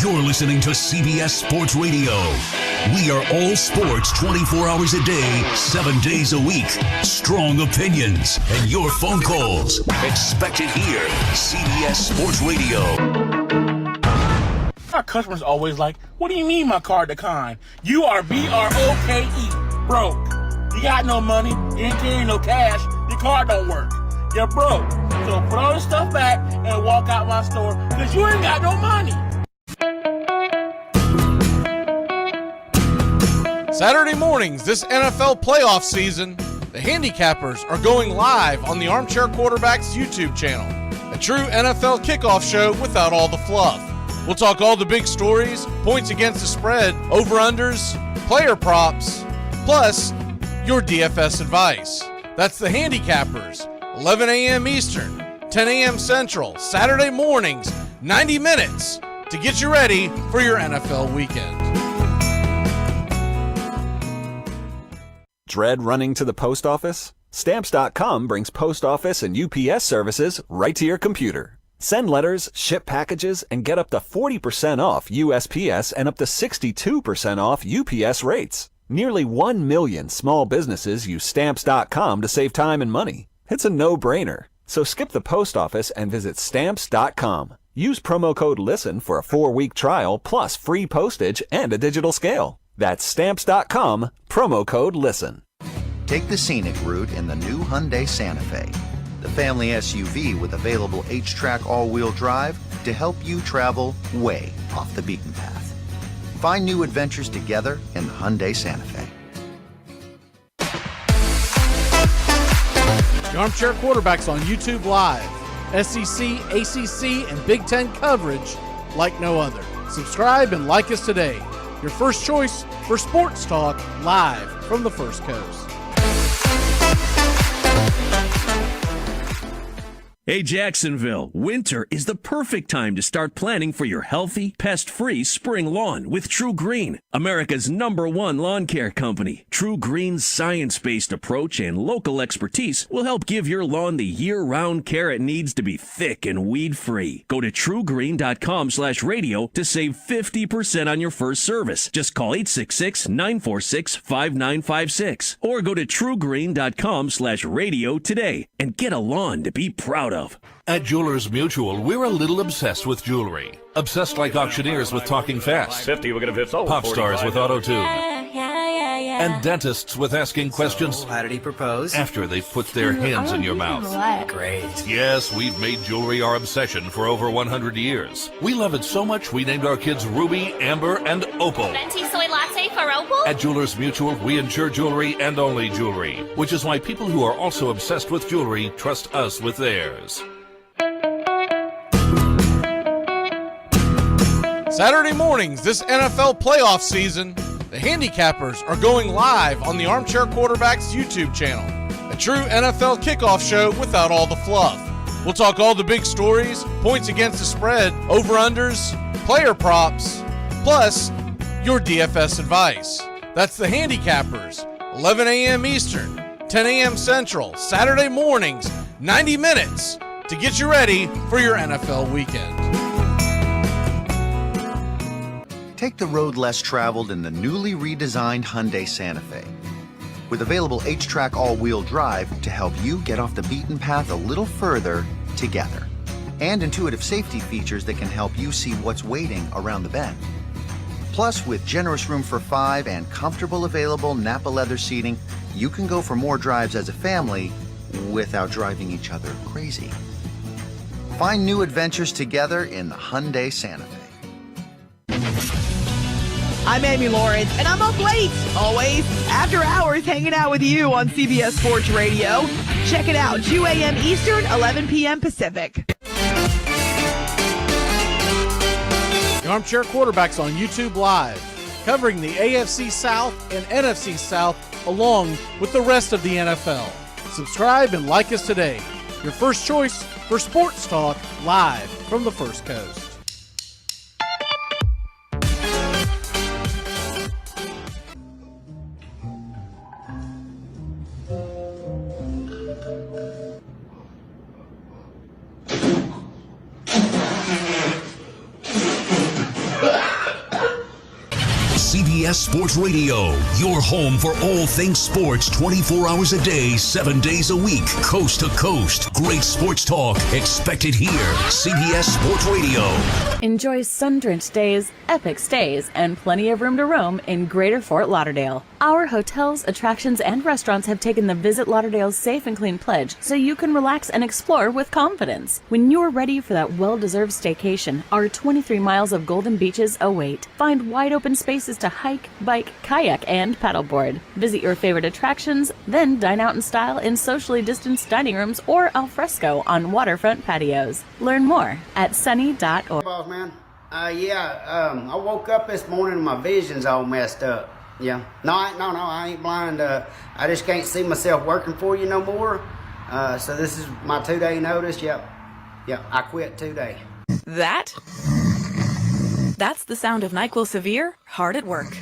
You're listening to CBS Sports Radio. We are all sports 24 hours a day, 7 days a week. Strong opinions and your phone calls. Expect it here. CBS Sports Radio. Our customers always like, what do you mean my card declined? You are B-R-O-K-E, broke. You got no money, you ain't carrying no cash, your card don't work. You're broke. So put all this stuff back and walk out my store because you ain't got no money. Saturday mornings this NFL playoff season, the handicappers are going live on the Armchair Quarterbacks YouTube channel, a true NFL kickoff show without all the fluff. We'll talk all the big stories, points against the spread, over-unders, player props, plus your DFS advice. That's the handicappers, 11 a.m. Eastern, 10 a.m. Central, Saturday mornings, 90 minutes to get you ready for your NFL weekend. Dread running to the post office? Stamps.com brings post office and UPS services right to your computer. Send letters, ship packages, and get up to 40% off USPS and up to 62% off UPS rates. Nearly 1 million small businesses use Stamps.com to save time and money. It's a no-brainer. So skip the post office and visit Stamps.com. Use promo code LISTEN for a 4-week trial plus free postage and a digital scale. That's Stamps.com, promo code LISTEN. Take the scenic route in the new Hyundai Santa Fe. The family SUV with available H-Track all-wheel drive to help you travel way off the beaten path. Find new adventures together in the Hyundai Santa Fe. The Armchair Quarterbacks on YouTube Live. SEC, ACC, and Big Ten coverage like no other. Subscribe and like us today. Your first choice for sports talk live from the First Coast. Hey, Jacksonville, winter is the perfect time to start planning for your healthy, pest-free spring lawn with True Green, America's #1 lawn care company. True Green's science-based approach and local expertise will help give your lawn the year-round care it needs to be thick and weed-free. Go to truegreen.com/radio to save 50% on your first service. Just call 866-946-5956 or go to truegreen.com/radio today and get a lawn to be proud of. At Jewelers Mutual, we're a little obsessed with jewelry. Obsessed like auctioneers with talking fast. 50, we're going to pop stars with auto-tune. Yeah. And dentists with asking questions. So, how did he propose? After they've put their hands in your mouth. Great. Yes, we've made jewelry our obsession for over 100 years. We love it so much we named our kids Ruby, Amber, and Opal. Venti soy latte for Opal? At Jewelers Mutual, we insure jewelry and only jewelry, which is why people who are also obsessed with jewelry trust us with theirs. Saturday mornings this NFL playoff season, the handicappers are going live on the Armchair Quarterbacks YouTube channel, a true NFL kickoff show without all the fluff. We'll talk all the big stories, points against the spread, over-unders, player props, plus your DFS advice. That's the handicappers, 11 a.m. Eastern, 10 a.m. Central, Saturday mornings, 90 minutes to get you ready for your NFL weekend. Take the road less traveled in the newly redesigned Hyundai Santa Fe. With available H-Track all-wheel drive to help you get off the beaten path a little further together. And intuitive safety features that can help you see what's waiting around the bend. Plus, with generous room for 5 and comfortable available Napa leather seating, you can go for more drives as a family without driving each other crazy. Find new adventures together in the Hyundai Santa Fe. I'm Amy Lawrence, and I'm up late, always, after hours, hanging out with you on CBS Sports Radio. Check it out, 2 a.m. Eastern, 11 p.m. Pacific. The Armchair Quarterbacks on YouTube Live, covering the AFC South and NFC South along with the rest of the NFL. Subscribe and like us today. Your first choice for sports talk live from the First Coast. CBS Sports Radio, your home for all things sports 24 hours a day, 7 days a week, coast to coast. Great sports talk expected here. CBS Sports Radio. Enjoy sun-drenched days, epic stays, and plenty of room to roam in Greater Fort Lauderdale. Our hotels, attractions, and restaurants have taken the Visit Lauderdale's Safe and Clean pledge so you can relax and explore with confidence. When you're ready for that well-deserved staycation, our 23 miles of golden beaches await. Find wide-open spaces to hike, bike, kayak, and paddleboard. Visit your favorite attractions, then dine out in style in socially distanced dining rooms or al fresco on waterfront patios. Learn more at sunny.org. Boss man, I woke up this morning and my vision's all messed up. Yeah, no, I ain't blind. I just can't see myself working for you no more. So this is my 2-day notice. Yep, I quit today. That's the sound of NyQuil Severe hard at work.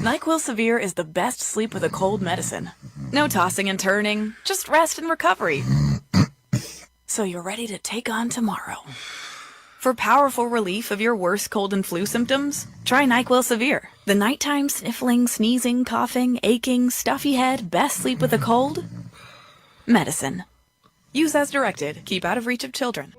NyQuil Severe is the best sleep with a cold medicine. No tossing and turning, just rest and recovery. So you're ready to take on tomorrow. For powerful relief of your worst cold and flu symptoms, try NyQuil Severe. The nighttime sniffling, sneezing, coughing, aching, stuffy head, best sleep with a cold medicine. Use as directed. Keep out of reach of children.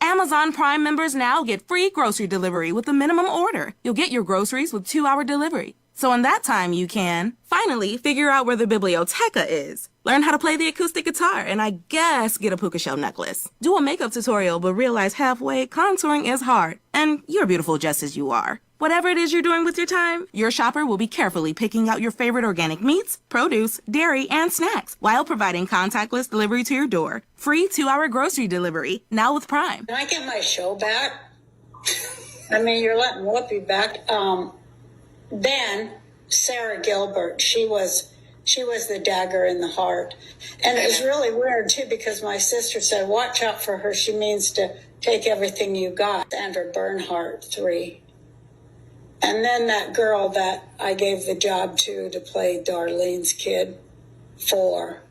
Amazon Prime members now get free grocery delivery with a minimum order. You'll get your groceries with 2-hour delivery. So in that time, you can finally figure out where the biblioteca is, learn how to play the acoustic guitar, and I guess get a puka shell necklace. Do a makeup tutorial, but realize halfway contouring is hard, and you're beautiful just as you are. Whatever it is you're doing with your time, your shopper will be carefully picking out your favorite organic meats, produce, dairy, and snacks while providing contactless delivery to your door. Free 2-hour grocery delivery, now with Prime. Can I get my show back? I mean, you're letting Whoopi back. Then Sarah Gilbert, she was the dagger in the heart. And it was really weird, too, because my sister said, watch out for her. She means to take everything you got. Sandra Bernhardt, 3. And then that girl that I gave the job to play Darlene's kid, 4.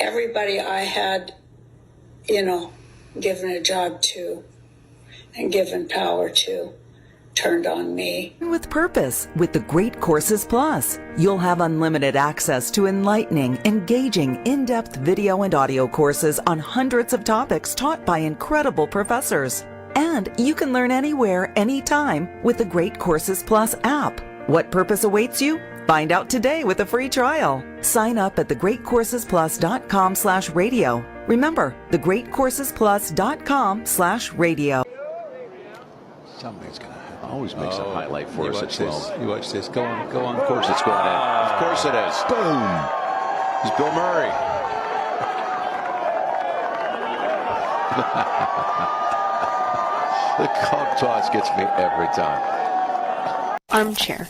Everybody I had, given a job to and given power to turned on me. With purpose, with the Great Courses Plus, you'll have unlimited access to enlightening, engaging, in-depth video and audio courses on hundreds of topics taught by incredible professors. And you can learn anywhere, anytime with the Great Courses Plus app. What purpose awaits you? Find out today with a free trial. Sign up at thegreatcoursesplus.com/radio. Remember, thegreatcoursesplus.com/radio. Somebody's going to always makes a highlight for us at 12. You watch this. Go on. Of course it's going in. Of course it is. Boom. It's Bill Murray. The cock toss gets me every time. Armchair.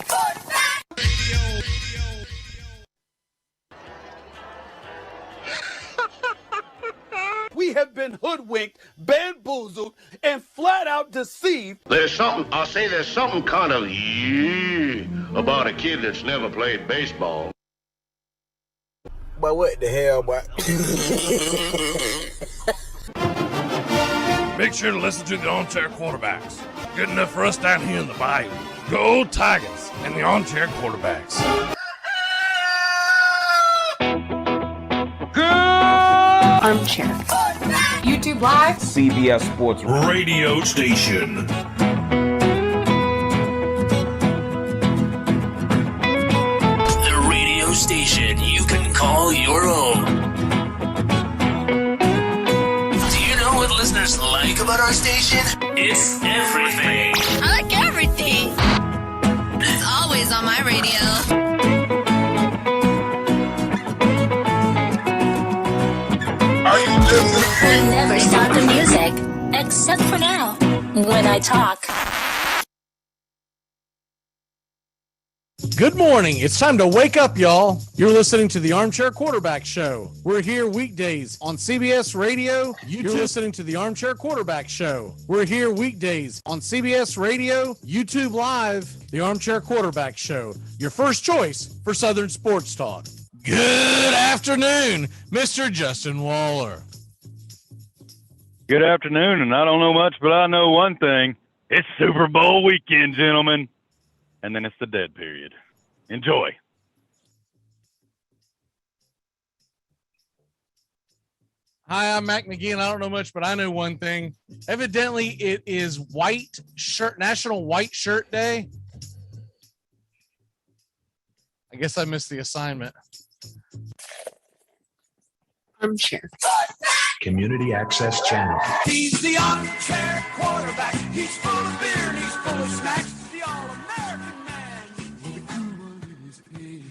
We have been hoodwinked, bamboozled, and flat out deceived. There's something kind of about a kid that's never played baseball. But what the hell, boy? Make sure to listen to the Armchair Quarterbacks. Good enough for us down here in the bayou. Go Tigers and the Armchair Quarterbacks. Armchair. YouTube Live. CBS Sports Radio Station. The radio station you can call your own. Do you know what listeners like about our station? It's everything. I like everything. It's always on my radio. We never stop the music, except for now, when I talk. Good morning. It's time to wake up, y'all. You're listening to the Armchair Quarterback Show. We're here weekdays on CBS Radio. You're listening to the Armchair Quarterback Show. We're here weekdays on CBS Radio, YouTube Live, the Armchair Quarterback Show. Your first choice for Southern Sports Talk. Good afternoon, Mr. Justin Waller. Good afternoon, and I don't know much, but I know one thing. It's Super Bowl weekend, gentlemen. And then it's the dead period. Enjoy. Hi, I'm Mac McGee, and I don't know much, but I know one thing. Evidently, it is National White Shirt Day. I guess I missed the assignment. Armchair. Community Access Channel. He's the armchair quarterback. He's full of beer and he's full of snacks. The all-American man. With a groove under his pay.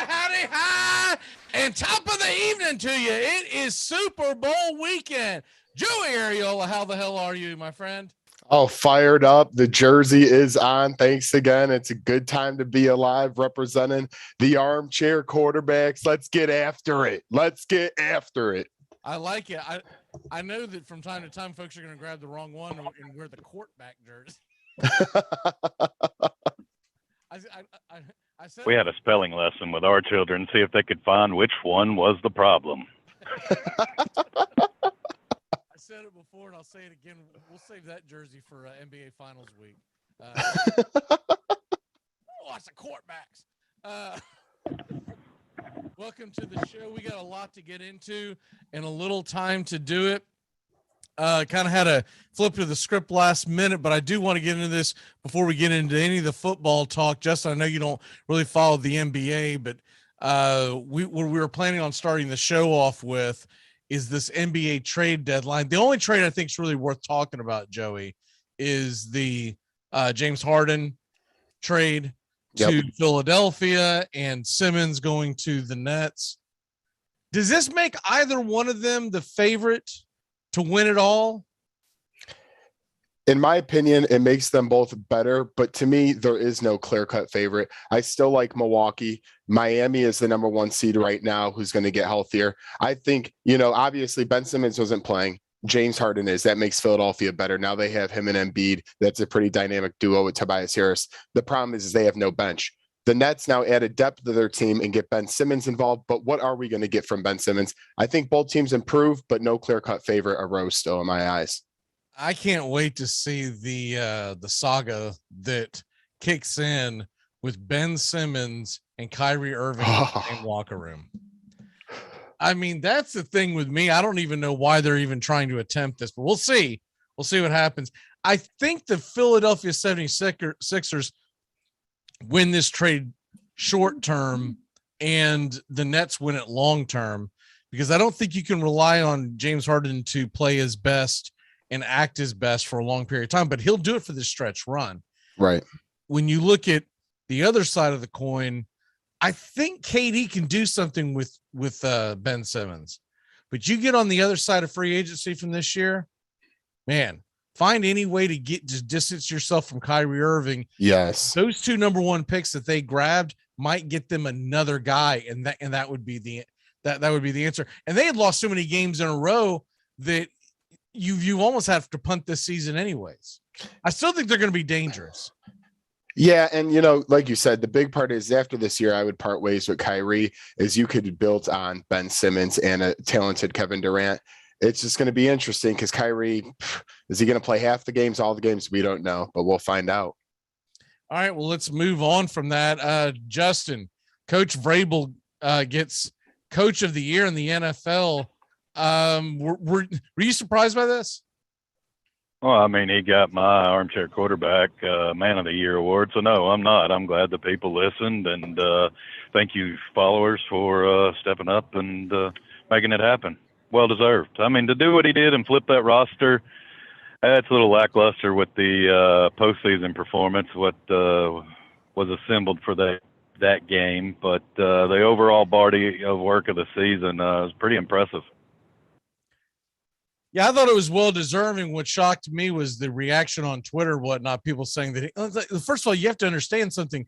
Howdy, hi, and top of the evening to you. It is Super Bowl weekend. Joey Ariola, how the hell are you, my friend? Oh, fired up. The jersey is on. Thanks again. It's a good time to be alive representing the armchair quarterbacks. Let's get after it. Let's get after it. I like it. I know that from time to time folks are going to grab the wrong one and wear the quarterback jersey. I said We had a spelling lesson with our children, see if they could find which one was the problem. I said it before, and I'll say it again. We'll save that jersey for NBA Finals week. Lots of quarterbacks. Welcome to the show. We got a lot to get into and a little time to do it. Kind of had to flip to the script last minute, but I do want to get into this before we get into any of the football talk. Justin, I know you don't really follow the NBA, but what we were planning on starting the show off with is this NBA trade deadline. The only trade I think is really worth talking about, Joey, is the James Harden trade to Philadelphia and Simmons going to the Nets. Does this make either one of them the favorite to win it all? In my opinion, it makes them both better, but to me, there is no clear-cut favorite. I still like Milwaukee. Miami is the number one seed right now who's going to get healthier. I think, obviously Ben Simmons wasn't playing. James Harden is. That makes Philadelphia better. Now they have him and Embiid. That's a pretty dynamic duo with Tobias Harris. The problem is they have no bench. The Nets now add a depth to their team and get Ben Simmons involved, but what are we going to get from Ben Simmons? I think both teams improve, but no clear-cut favorite arose still in my eyes. I can't wait to see the saga that kicks in with Ben Simmons and Kyrie Irving in the same locker room. I mean, that's the thing with me. I don't even know why they're even trying to attempt this, but we'll see. We'll see what happens. I think the Philadelphia 76ers win this trade short term and the Nets win it long term, because I don't think you can rely on James Harden to play his best and act his best for a long period of time, but he'll do it for this stretch run. Right. When you look at the other side of the coin, I think KD can do something with Ben Simmons, but you get on the other side of free agency from this year, man, find any way to distance yourself from Kyrie Irving. Yes. Those two number one picks that they grabbed might get them another guy. And that would be the answer. And they had lost so many games in a row that you almost have to punt this season anyways. I still think they're going to be dangerous. Yeah, and like you said, the big part is after this year, I would part ways with Kyrie, as you could build on Ben Simmons and a talented Kevin Durant. It's just going to be interesting because Kyrie, is he going to play half the games, all the games? We don't know, but we'll find out. All right, well, let's move on from that. Justin, Coach Vrabel gets Coach of the Year in the NFL. Were you surprised by this? Well, I mean, he got my armchair quarterback man of the year award. So no, I'm not. I'm glad that people listened, and thank you followers for stepping up and making it happen. Well deserved. I mean, to do what he did and flip that roster, it's a little lackluster with the postseason performance, what was assembled for that game. But the overall body of work of the season was pretty impressive. Yeah, I thought it was well deserving. What shocked me was the reaction on Twitter, whatnot. People saying that. First of all, you have to understand something.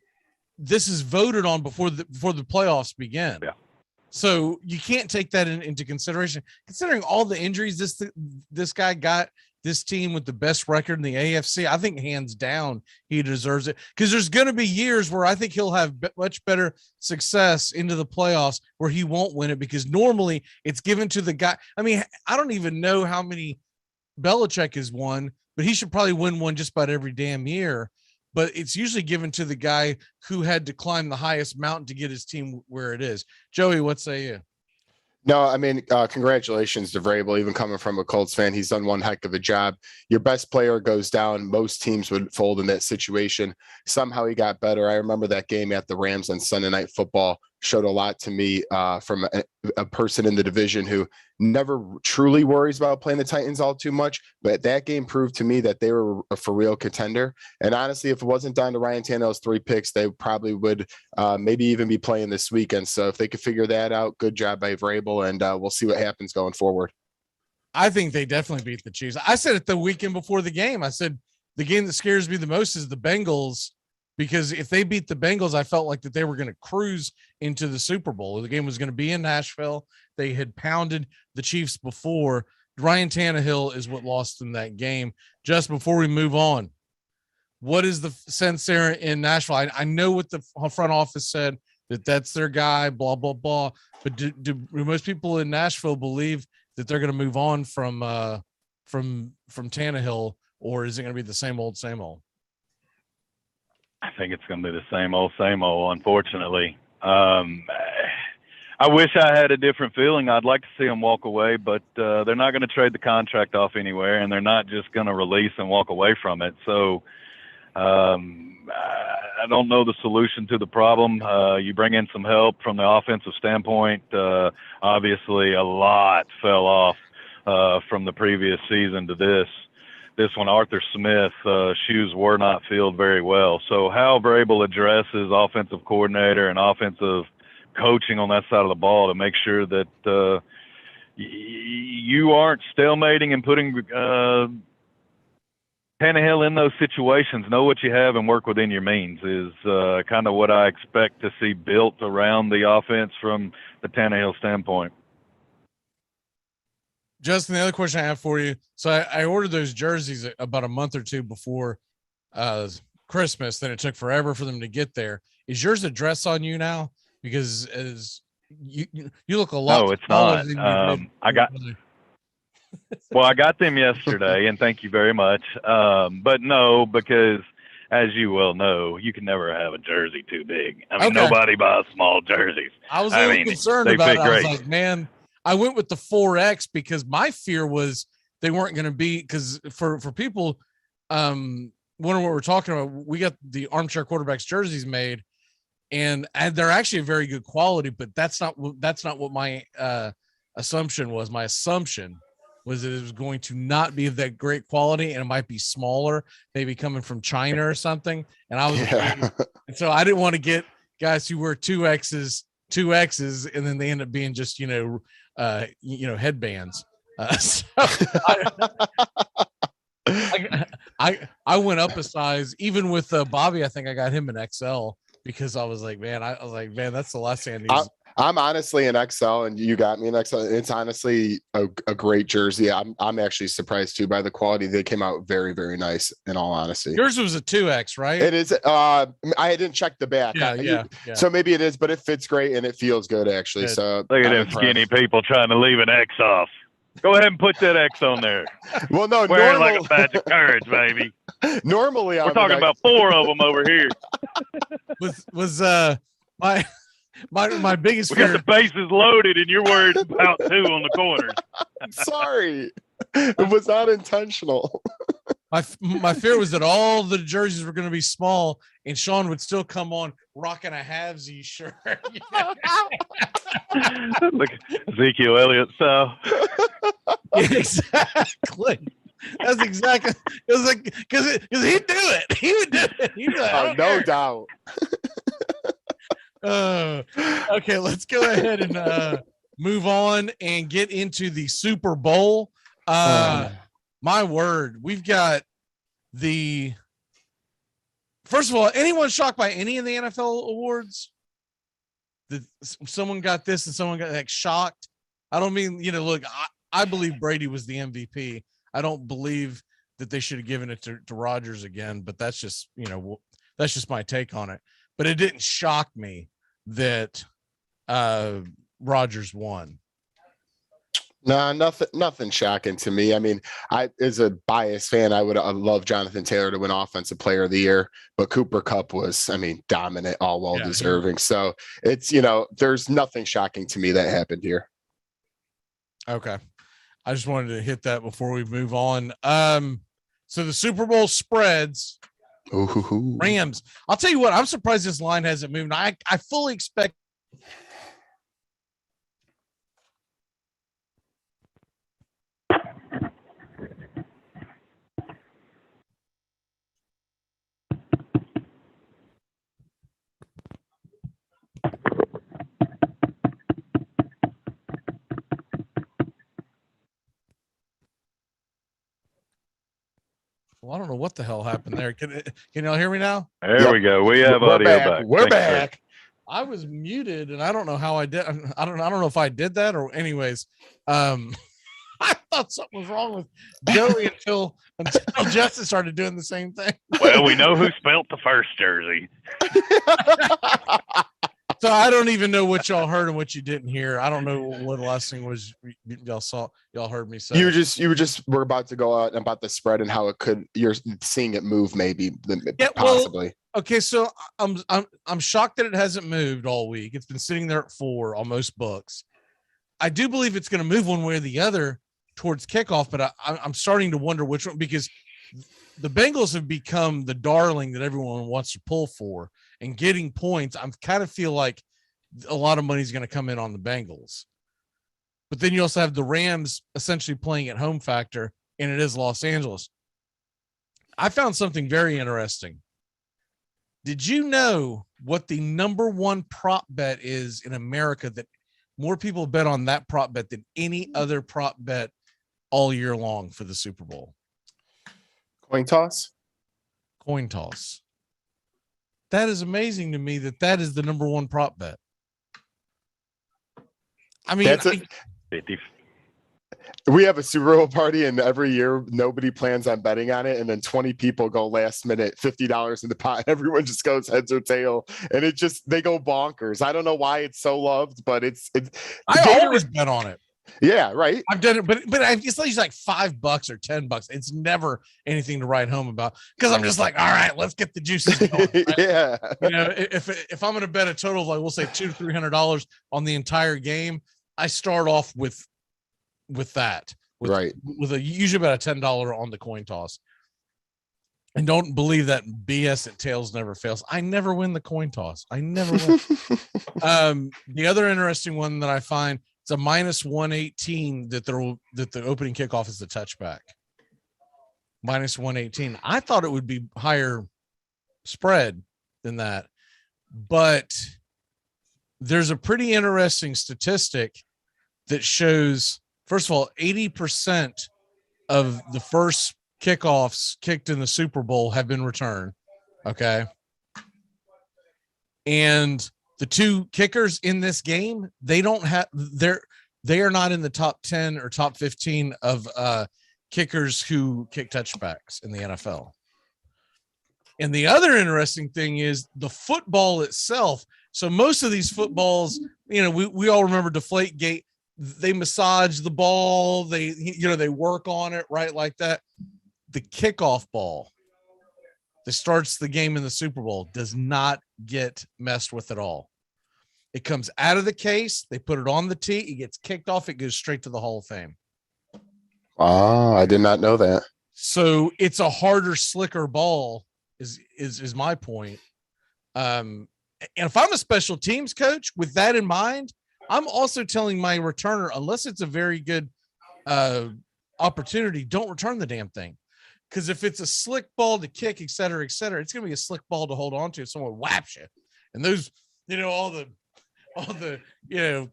This is voted on before the playoffs begin. Yeah. So you can't take that into consideration. Considering all the injuries this guy got this team with the best record in the AFC, I think hands down he deserves it, because there's going to be years where I think he'll have much better success into the playoffs where he won't win it, because normally it's given to the guy. I mean, I don't even know how many Belichick has won, but he should probably win one just about every damn year. But it's usually given to the guy who had to climb the highest mountain to get his team where it is. Joey, what say you? No, I mean, congratulations to Vrabel. Even coming from a Colts fan, he's done one heck of a job. Your best player goes down. Most teams would fold in that situation. Somehow he got better. I remember that game at the Rams on Sunday Night Football showed a lot to me from a person in the division who never truly worries about playing the Titans all too much. But that game proved to me that they were a for real contender. And honestly, if it wasn't down to Ryan Tannehill's 3 picks, they probably would maybe even be playing this weekend. So if they could figure that out, good job by Vrabel, and we'll see what happens going forward. I think they definitely beat the Chiefs. I said it the weekend before the game. I said the game that scares me the most is the Bengals, because if they beat the Bengals, I felt like that they were going to cruise into the Super Bowl. The game was going to be in Nashville. They had pounded the Chiefs before. Ryan Tannehill is what lost them that game. Just before we move on, what is the sense there in Nashville? I know what the front office said, that that's their guy, blah, blah, blah. But do most people in Nashville believe that they're going to move on from Tannehill, or is it going to be the same old, same old? I think it's going to be the same old, unfortunately. I wish I had a different feeling. I'd like to see them walk away, but they're not going to trade the contract off anywhere, and they're not just going to release and walk away from it. So I don't know the solution to the problem. You bring in some help from the offensive standpoint. Obviously, a lot fell off from the previous season to this one. Arthur Smith, shoes were not filled very well. So how Vrabel addresses offensive coordinator and offensive coaching on that side of the ball to make sure that you aren't stalemating and putting Tannehill in those situations, know what you have and work within your means, is kind of what I expect to see built around the offense from the Tannehill standpoint. Justin, the other question I have for you. So I ordered those jerseys about a month or two before Christmas. Then it took forever for them to get there. Is yours a dress on you now? Because as you look a lot. No, it's not. I got them yesterday, and thank you very much. But no, because as you well know, you can never have a jersey too big. I mean, nobody buys small jerseys. I was a little concerned about it. I was like, man, I went with the 4X because my fear was they weren't going to be, because for people wondering what we're talking about, we got the Armchair Quarterbacks jerseys made, and they're actually a very good quality, but that's not what my assumption was. My assumption was that it was going to not be of that great quality, and it might be smaller, maybe coming from China or something. And I was, and so I didn't want to get guys who wear 2Xs, and then they end up being just, headbands. So I went up a size, even with Bobby. I think I got him an XL because I was like, man, that's the last thing I need. I'm honestly an XL, and you got me an XL. It's honestly a great jersey. I'm actually surprised too by the quality. They came out very, very nice, in all honesty. Yours was a 2X, right? It is. I didn't check the back. Yeah. So maybe it is, but it fits great and it feels good actually. Good. So look at them skinny people trying to leave an X off. Go ahead and put that X on there. Well, no, wear it like a badge of courage, baby. Normally, we're talking about 4 of them over here. Was my biggest we fear. got the bases loaded, and you're worried about 2 on the corners. Sorry, it was not intentional. My fear was that all the jerseys were going to be small, and Sean would still come on rocking a halvesy shirt. Look, Ezekiel Elliott style. Exactly. That's exactly. It was like because he'd do it. He would do it. He'd be like, no doubt. Okay, let's go ahead and move on and get into the Super Bowl. My word, we've got the. First of all, anyone shocked by any of the NFL awards? That someone got this and someone got shocked. I don't mean, look, I believe Brady was the MVP. I don't believe that they should have given it to Rodgers again, but that's just, that's just my take on it. But it didn't shock me that Rodgers won. No, nothing shocking to me. I mean, as a biased fan, I would love Jonathan Taylor to win Offensive Player of the Year, but Cooper Kupp was, dominant, all well deserving. So it's, there's nothing shocking to me that happened here. Okay. I just wanted to hit that before we move on. So the Super Bowl spreads. Ooh. Rams. I'll tell you what, I'm surprised this line hasn't moved. I fully expect. Well, I don't know what the hell happened there. Can y'all hear me now? There we go. We have audio back. We're back. I was muted, and I don't know how I did. I don't know if I did that or anyways. I thought something was wrong with Joey until Justin started doing the same thing. Well, we know who spelt the first jersey. So I don't even know what y'all heard and what you didn't hear. I don't know what the last thing was y'all heard me say. We're about to go out about the spread and how you're seeing it move maybe possibly. Well, okay, so I'm shocked that it hasn't moved all week. It's been sitting there at 4 on most books. I do believe it's going to move one way or the other towards kickoff, but I'm starting to wonder which one, because the Bengals have become the darling that everyone wants to pull for, and getting points. I kind of feel like a lot of money is going to come in on the Bengals, but then you also have the Rams essentially playing at home factor, and it is Los Angeles. I found something very interesting. Did you know what the number one prop bet is in America, that more people bet on that prop bet than any other prop bet all year long for the Super Bowl? Coin toss. That is amazing to me that is the number one prop bet. I mean, we have a Super Bowl party, and every year nobody plans on betting on it, and then 20 people go last minute, $50 in the pot. Everyone just goes heads or tail, and they go bonkers. I don't know why it's so loved, but I always bet on it. Yeah, right. I've done it, but it's like $5 or $10. It's never anything to write home about, because I'm just like, all right, let's get the juices going. Right? Yeah. If I'm going to bet a total of, like, we'll say $200 to $300 on the entire game, I start off with that, with usually about a $10 on the coin toss. And don't believe that BS at tails never fails. I never win the coin toss. I never win. The other interesting one that I find, it's a minus 118 that the opening kickoff is the touchback. Minus 118. I thought it would be higher spread than that, but there's a pretty interesting statistic that shows, first of all, 80% of the first kickoffs kicked in the Super Bowl have been returned. Okay. And the two kickers in this game, they are not in the top 10 or top 15 of kickers who kick touchbacks in the NFL. And the other interesting thing is the football itself. So most of these footballs, we all remember Deflategate. They massage the ball. They work on it, right? Like that. The kickoff ball that starts the game in the Super Bowl does not get messed with at all. It comes out of the case. They put it on the tee. It gets kicked off. It goes straight to the Hall of Fame. Oh, I did not know that. So it's a harder, slicker ball is my point. And if I'm a special teams coach with that in mind, I'm also telling my returner, unless it's a very good opportunity, don't return the damn thing. Because if it's a slick ball to kick, et cetera, it's going to be a slick ball to hold on to if someone whaps you. And those, all the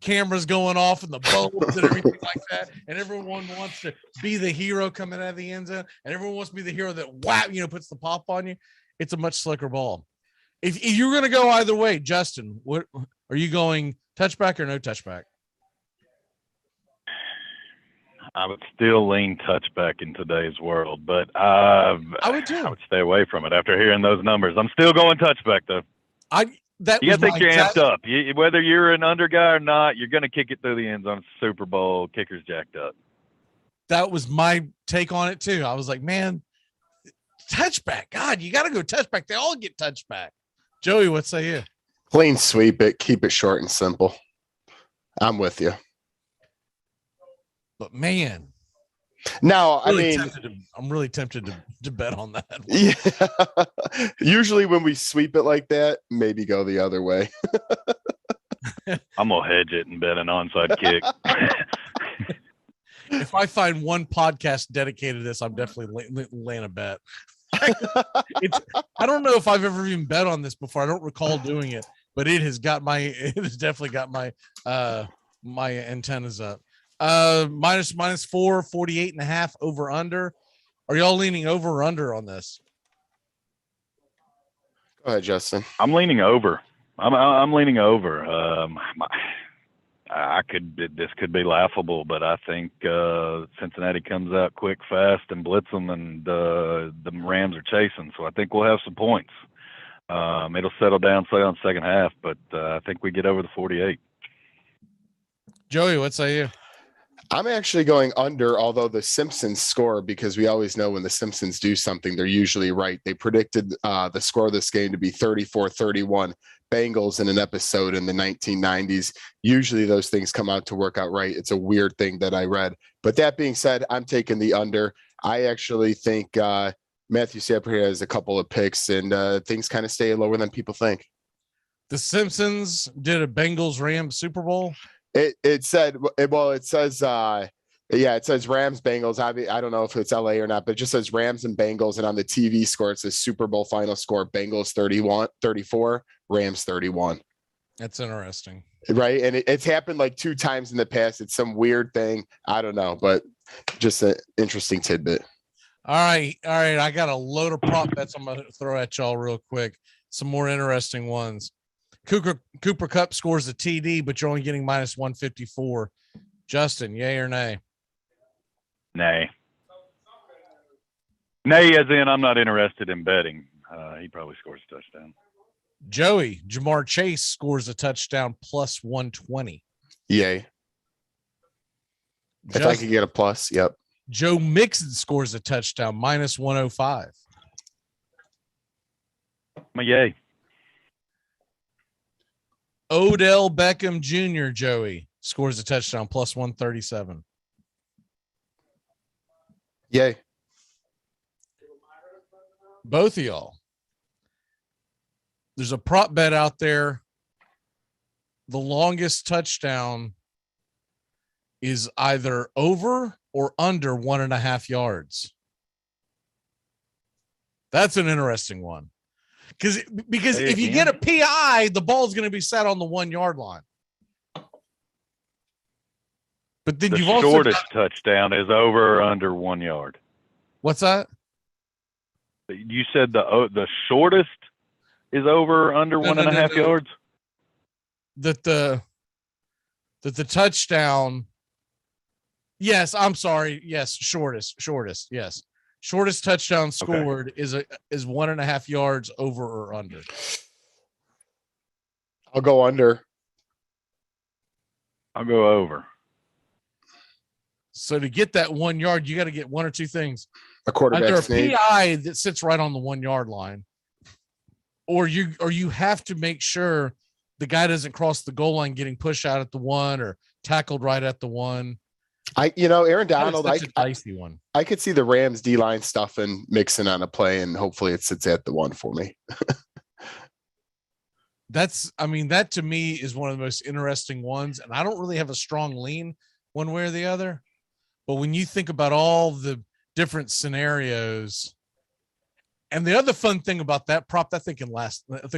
cameras going off and the bulbs and everything like that, and everyone wants to be the hero coming out of the end zone, and everyone wants to be the hero that puts the pop on you. It's a much slicker ball. If you're going to go either way, Justin, what are you going, touchback or no touchback? I would still lean touchback in today's world, but I would too. I would stay away from it after hearing those numbers. I'm still going touchback though. You got to think you're amped up. Whether you're an under guy or not, you're going to kick it through the end zone. Super Bowl kicker's jacked up. That was my take on it too. I was like, man, touchback. God, you got to go touchback. They all get touchback. Joey, what say you? Clean sweep it. Keep it short and simple. I'm with you. But man, now I'm really tempted to bet on that one. Yeah. Usually when we sweep it like that, maybe go the other way. I'm gonna hedge it and bet an onside kick. If I find one podcast dedicated to this, I'm definitely laying a bet. I don't know if I've ever even bet on this before. I don't recall doing it, but it has definitely got my my antennas up. Minus 4, 48.5 over under. Are y'all leaning over or under on this? Go ahead, Justin. I'm leaning over. I'm leaning over. This could be laughable, but I think Cincinnati comes out quick, fast, and blitz them, and the Rams are chasing. So I think we'll have some points. It'll settle down, say, on second half, but I think we get over the 48. Joey, what say you? I'm actually going under, although the Simpsons score, because we always know when the Simpsons do something, they're usually right. They predicted the score of this game to be 34-31 Bengals in an episode in the 1990s. Usually those things come out to work out right. It's a weird thing that I read. But that being said, I'm taking the under. I actually think Matthew Stafford has a couple of picks, and things kind of stay lower than people think. The Simpsons did a Bengals-Rams Super Bowl. It says Rams Bengals. I don't know if it's LA or not, but it just says Rams and Bengals, and on the TV score it says Super Bowl final score Bengals 34, Rams 31. That's interesting, right? And it's happened like 2 times in the past. It's some weird thing. I don't know, but just an interesting tidbit. All right. I got a load of prop bets I'm gonna throw at y'all real quick. Some more interesting ones. Cooper Kupp scores a TD, but you're only getting minus 154. Justin, yay or nay? Nay. Nay, as in I'm not interested in betting. He probably scores a touchdown. Joey, Jamar Chase scores a touchdown plus 120. Yay. If I could get a plus, yep. Joe Mixon scores a touchdown minus 105. Yay. Odell Beckham Jr., Joey, scores a touchdown plus 137. Yay. Both of y'all. There's a prop bet out there. The longest touchdown is either over or under 1.5 yards. That's an interesting one. Because if you get a PI, the ball's going to be set on the 1 yard line. But then you've also shortest touchdown is over or under 1 yard. What's that? You said the shortest is over or under 1.5 yards. That the touchdown. Yes, I'm sorry. Yes, shortest. Yes. Shortest touchdown scored is 1.5 yards over or under. I'll go under. I'll go over. So to get that 1 yard, you got to get one or two things. A quarterback either a sneak. PI that sits right on the 1 yard line, or you have to make sure the guy doesn't cross the goal line getting pushed out at the 1 or tackled right at the 1. Aaron Donald, I could see the Rams D-line stuff and Mixon on a play, and hopefully it sits at the 1 for me. That to me is one of the most interesting ones, and I don't really have a strong lean one way or the other. But when you think about all the different scenarios, and the other fun thing about that prop, that thing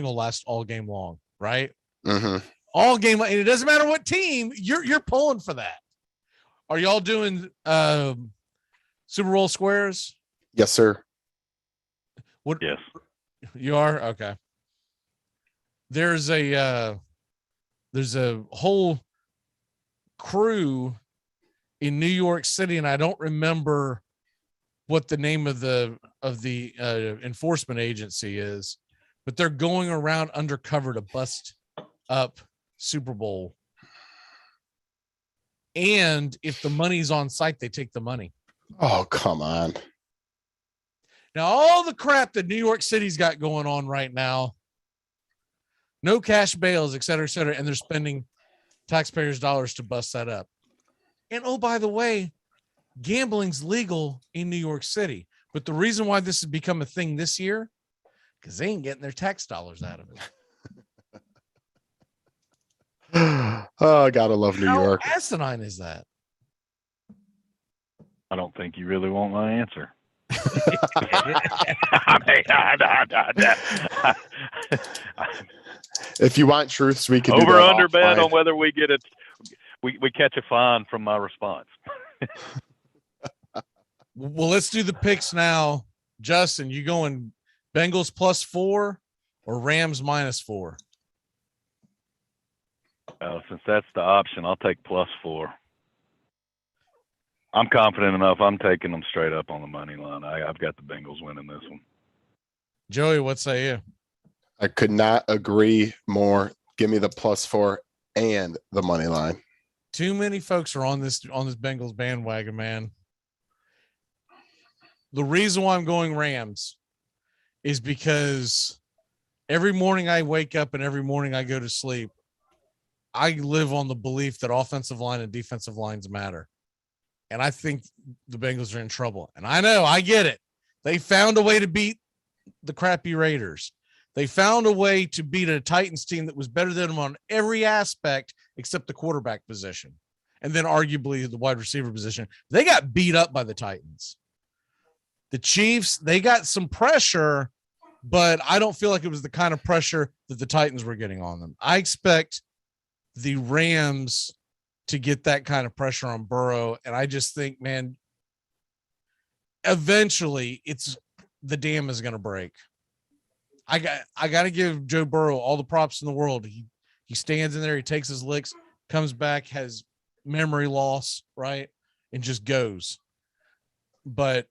will last all game long, right? Mm-hmm. All game, and it doesn't matter what team you're pulling for that. Are y'all doing Super Bowl squares? Yes, sir. Yes. You are? Okay. There's a whole crew in New York City, and I don't remember what the name of the enforcement agency is, but they're going around undercover to bust up Super Bowl. And if the money's on site, they take the money. Oh, come on. Now, all the crap that New York City's got going on right now, no cash bails, et cetera, and they're spending taxpayers' dollars to bust that up. And oh, by the way, gambling's legal in New York City. But the reason why this has become a thing this year, because they ain't getting their tax dollars out of it. Oh, I gotta love New York. How asinine is that? I don't think you really want my answer. If you want truths, we can over do that under bet offline. on whether we get it. We catch a fine from my response. Well, let's do the picks now. Justin, you going Bengals +4 or Rams -4? Since that's the option, I'll take +4. I'm confident enough. I'm taking them straight up on the money line. I've got the Bengals winning this one. Joey, what say you? I could not agree more. Give me the +4 and the money line. Too many folks are on this Bengals bandwagon, man. The reason why I'm going Rams is because every morning I wake up and every morning I go to sleep, I live on the belief that offensive line and defensive lines matter. And I think the Bengals are in trouble. And I know, I get it. They found a way to beat the crappy Raiders. They found a way to beat a Titans team that was better than them on every aspect except the quarterback position. And then arguably the wide receiver position. They got beat up by the Titans. The Chiefs, they got some pressure, but I don't feel like it was the kind of pressure that the Titans were getting on them. I expect the Rams to get that kind of pressure on Burrow. And I just think, man, eventually the dam is going to break. I got to give Joe Burrow all the props in the world. He stands in there, he takes his licks, comes back, has memory loss, right? And just goes. But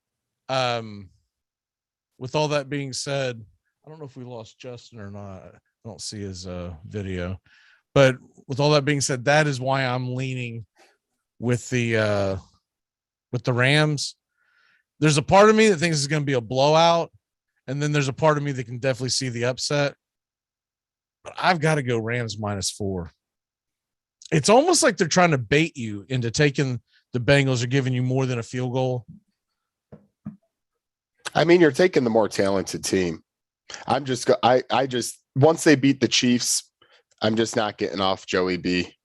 with all that being said, I don't know if we lost Justin or not. I don't see his video. But with all that being said, that is why I'm leaning with the Rams. There's a part of me that thinks it's going to be a blowout, and then there's a part of me that can definitely see the upset. But I've got to go Rams -4. It's almost like they're trying to bait you into taking the Bengals or giving you more than a field goal. I mean, you're taking the more talented team. I just once they beat the Chiefs, I'm just not getting off Joey B.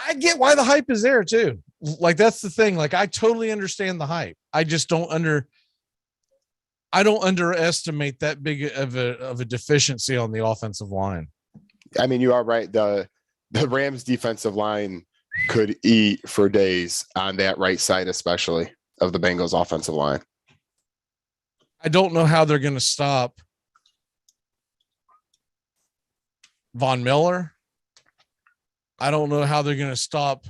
I get why the hype is there too. Like, that's the thing. Like, I totally understand the hype. I just don't underestimate that big of a deficiency on the offensive line. I mean, you are right. The Rams defensive line could eat for days on that right side, especially of the Bengals offensive line. I don't know how they're going to stop Von Miller. I don't know how they're going to stop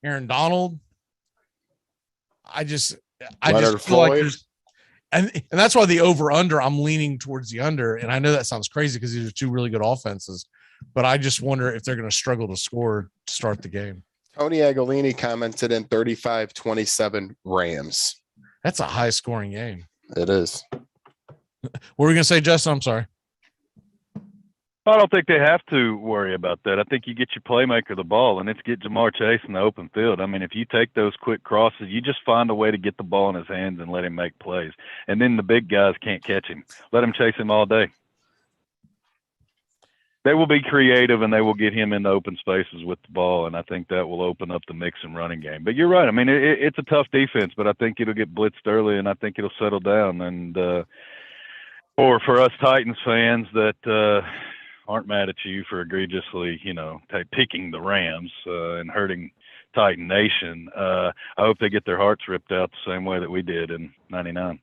Aaron Donald. I just feel like there's, and that's why the over-under, I'm leaning towards the under. And I know that sounds crazy because these are two really good offenses, but I just wonder if they're going to struggle to score to start the game. Tony Agolini commented in 35-27 Rams. That's a high-scoring game. It is. What were we going to say, Justin? I'm sorry. I don't think they have to worry about that. I think you get your playmaker the ball, and it's get Jamar Chase in the open field. I mean, if you take those quick crosses, you just find a way to get the ball in his hands and let him make plays. And then the big guys can't catch him. Let him chase him all day. They will be creative, and they will get him into open spaces with the ball, and I think that will open up the mix and running game. But you're right. I mean, it's a tough defense, but I think it'll get blitzed early, and I think it'll settle down. And for us Titans fans that aren't mad at you for egregiously, picking the Rams and hurting Titan Nation, I hope they get their hearts ripped out the same way that we did in 99,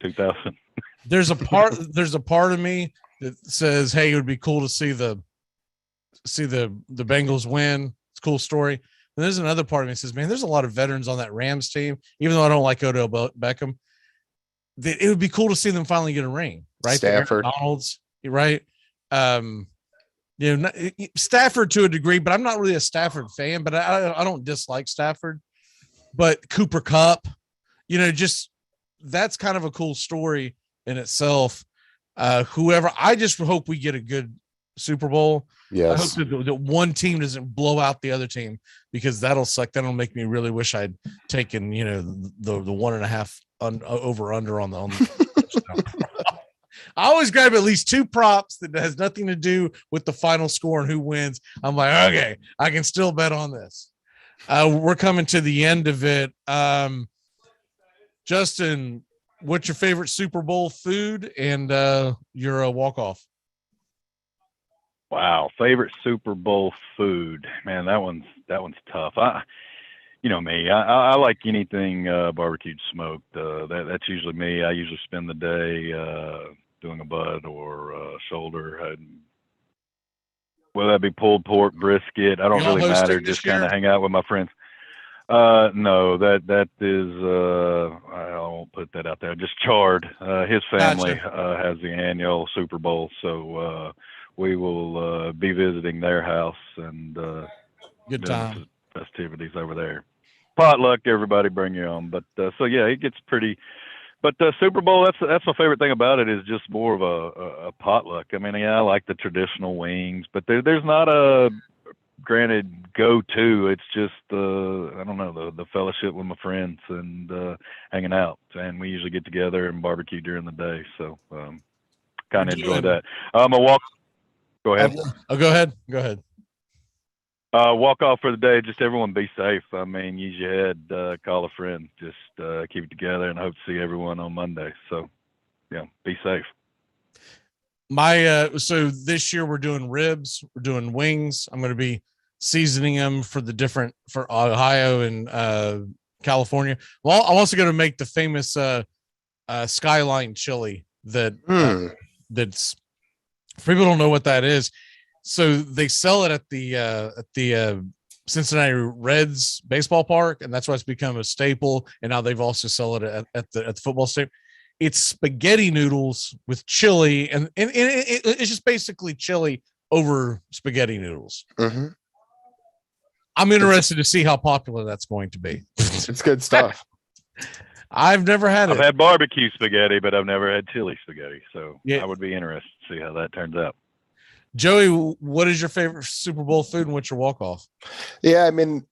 2000. There's a part of me that says, hey, it would be cool to see the Bengals win. cool story. And there's another part of me that says, man, there's a lot of veterans on that Rams team, even though I don't like Odell Beckham. It would be cool to see them finally get a ring, right? Stafford, Donalds, right? Stafford to a degree, but I'm not really a Stafford fan. But I don't dislike Stafford. But Cooper Kupp, just that's kind of a cool story in itself. Whoever, I just hope we get a good Super Bowl. Yes. I hope that one team doesn't blow out the other team, because that'll suck. That'll make me really wish I'd taken, the 1.5 over under on the I always grab at least 2 props that has nothing to do with the final score and who wins. I'm like, okay, I can still bet on this. We're coming to the end of it. Justin, what's your favorite Super Bowl food and your walk-off? Wow, favorite Super Bowl food, man. That one's tough. Me. I like anything barbecued smoked. That's usually me. I usually spend the day doing a butt or shoulder. Whether that be pulled pork, brisket, I don't really matter. Just kind of hang out with my friends. No, that is I won't put that out there. Just Chard. His family has the annual Super Bowl, so we will be visiting their house and good time festivities over there. Potluck, everybody bring your own. But so yeah, it gets pretty. But Super Bowl, that's my favorite thing about it, is just more of a potluck. I mean, yeah, I like the traditional wings, but there's not a granted go-to. It's just I don't know, the fellowship with my friends and hanging out, and we usually get together and barbecue during the day. So kind of enjoy that. Go ahead. Go ahead. Walk off for the day. Just everyone be safe. I mean, use your head, call a friend, just keep it together, and hope to see everyone on Monday. So, yeah, be safe. So this year we're doing ribs, we're doing wings. I'm going to be seasoning them for Ohio and California. Well, I'm also going to make the famous Skyline chili that's, people don't know what that is. So they sell it at the Cincinnati Reds baseball park, and that's why it's become a staple. And now they've also sell it at the football stadium. It's spaghetti noodles with chili, and it's just basically chili over spaghetti noodles. Mm-hmm. I'm interested to see how popular that's going to be. It's good stuff. I've never had it. I've had barbecue spaghetti, but I've never had chili spaghetti. So yeah. I would be interested to see how that turns out. Joey, what is your favorite Super Bowl food and what's your walk-off? Yeah, I mean,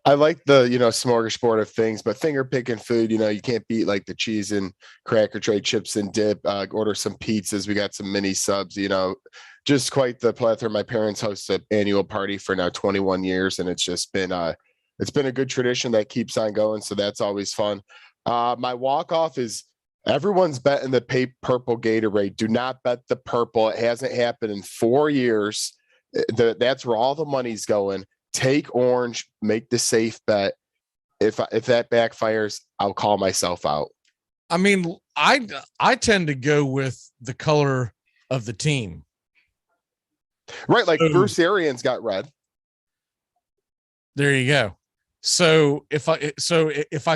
I like the, smorgasbord of things, but finger picking food, you can't beat like the cheese and cracker tray, chips and dip, order some pizzas. We got some mini subs, just quite the plethora. My parents host an annual party for now 21 years. And it's just been, it's been a good tradition that keeps on going. So that's always fun. My walk-off is, everyone's betting the purple Gatorade. Do not bet the purple. It hasn't happened in 4 years. That's where all the money's going. Take orange, make the safe bet. If that backfires, I'll call myself out. I mean, I tend to go with the color of the team. Right, like Bruce Arians got red. There you go. So if I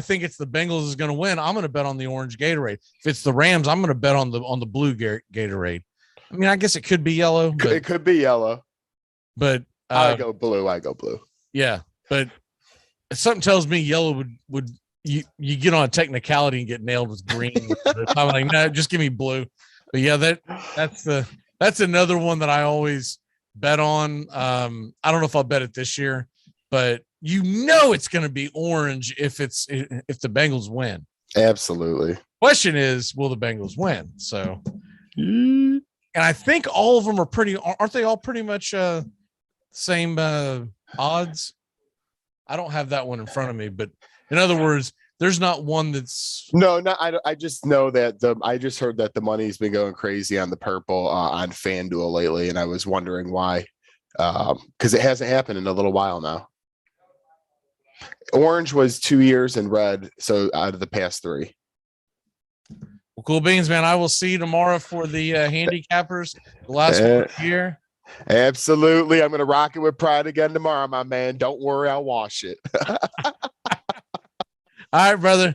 think it's the Bengals is going to win, I'm going to bet on the orange Gatorade. If it's the Rams, I'm going to bet on the blue Gatorade. I mean, I guess it could be yellow. But, it could be yellow, but I go blue. Yeah, but something tells me yellow would you get on a technicality and get nailed with green. I'm like, no, just give me blue. But yeah, that's another one that I always bet on. I don't know if I'll bet it this year, but it's going to be orange if the Bengals win. Absolutely. Question is, will the Bengals win? So, and I think all of them aren't they all pretty much same odds? I don't have that one in front of me, but in other words, there's not one that's I just know that I just heard that the money's been going crazy on the purple on FanDuel lately, and I was wondering why, because it hasn't happened in a little while now. Orange was 2 years and red, so out of the past 3. Well, cool beans, man. I will see you tomorrow for the handicappers, the last one here. Absolutely. I'm going to rock it with pride again tomorrow, my man. Don't worry, I'll wash it. All right, brother.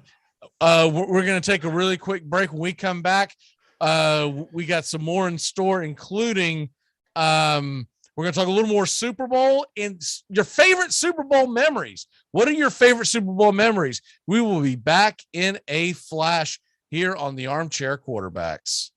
We're going to take a really quick break. When we come back, we got some more in store, including we're going to talk a little more Super Bowl and your favorite Super Bowl memories. What are your favorite Super Bowl memories? We will be back in a flash here on the Armchair Quarterbacks.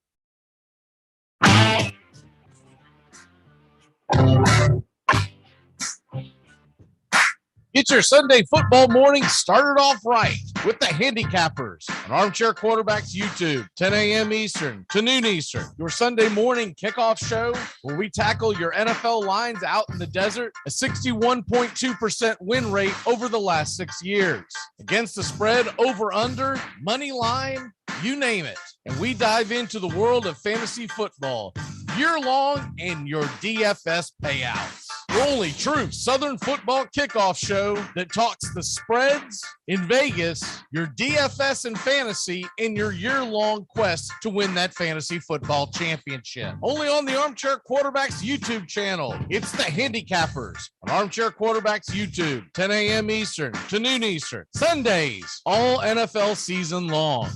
Get your Sunday football morning started off right with the Handicappers on Armchair Quarterbacks YouTube, 10 a.m. Eastern to noon Eastern. Your Sunday morning kickoff show where we tackle your NFL lines out in the desert, a 61.2% win rate over the last 6 years. Against the spread, over, under, money line, you name it. And we dive into the world of fantasy football year long and your DFS payouts. The only true Southern football kickoff show that talks the spreads in Vegas, your DFS and fantasy, and your year-long quest to win that fantasy football championship. Only on the Armchair Quarterbacks YouTube channel. It's the Handicappers on Armchair Quarterbacks YouTube, 10 a.m. Eastern to noon Eastern. Sundays, all NFL season long.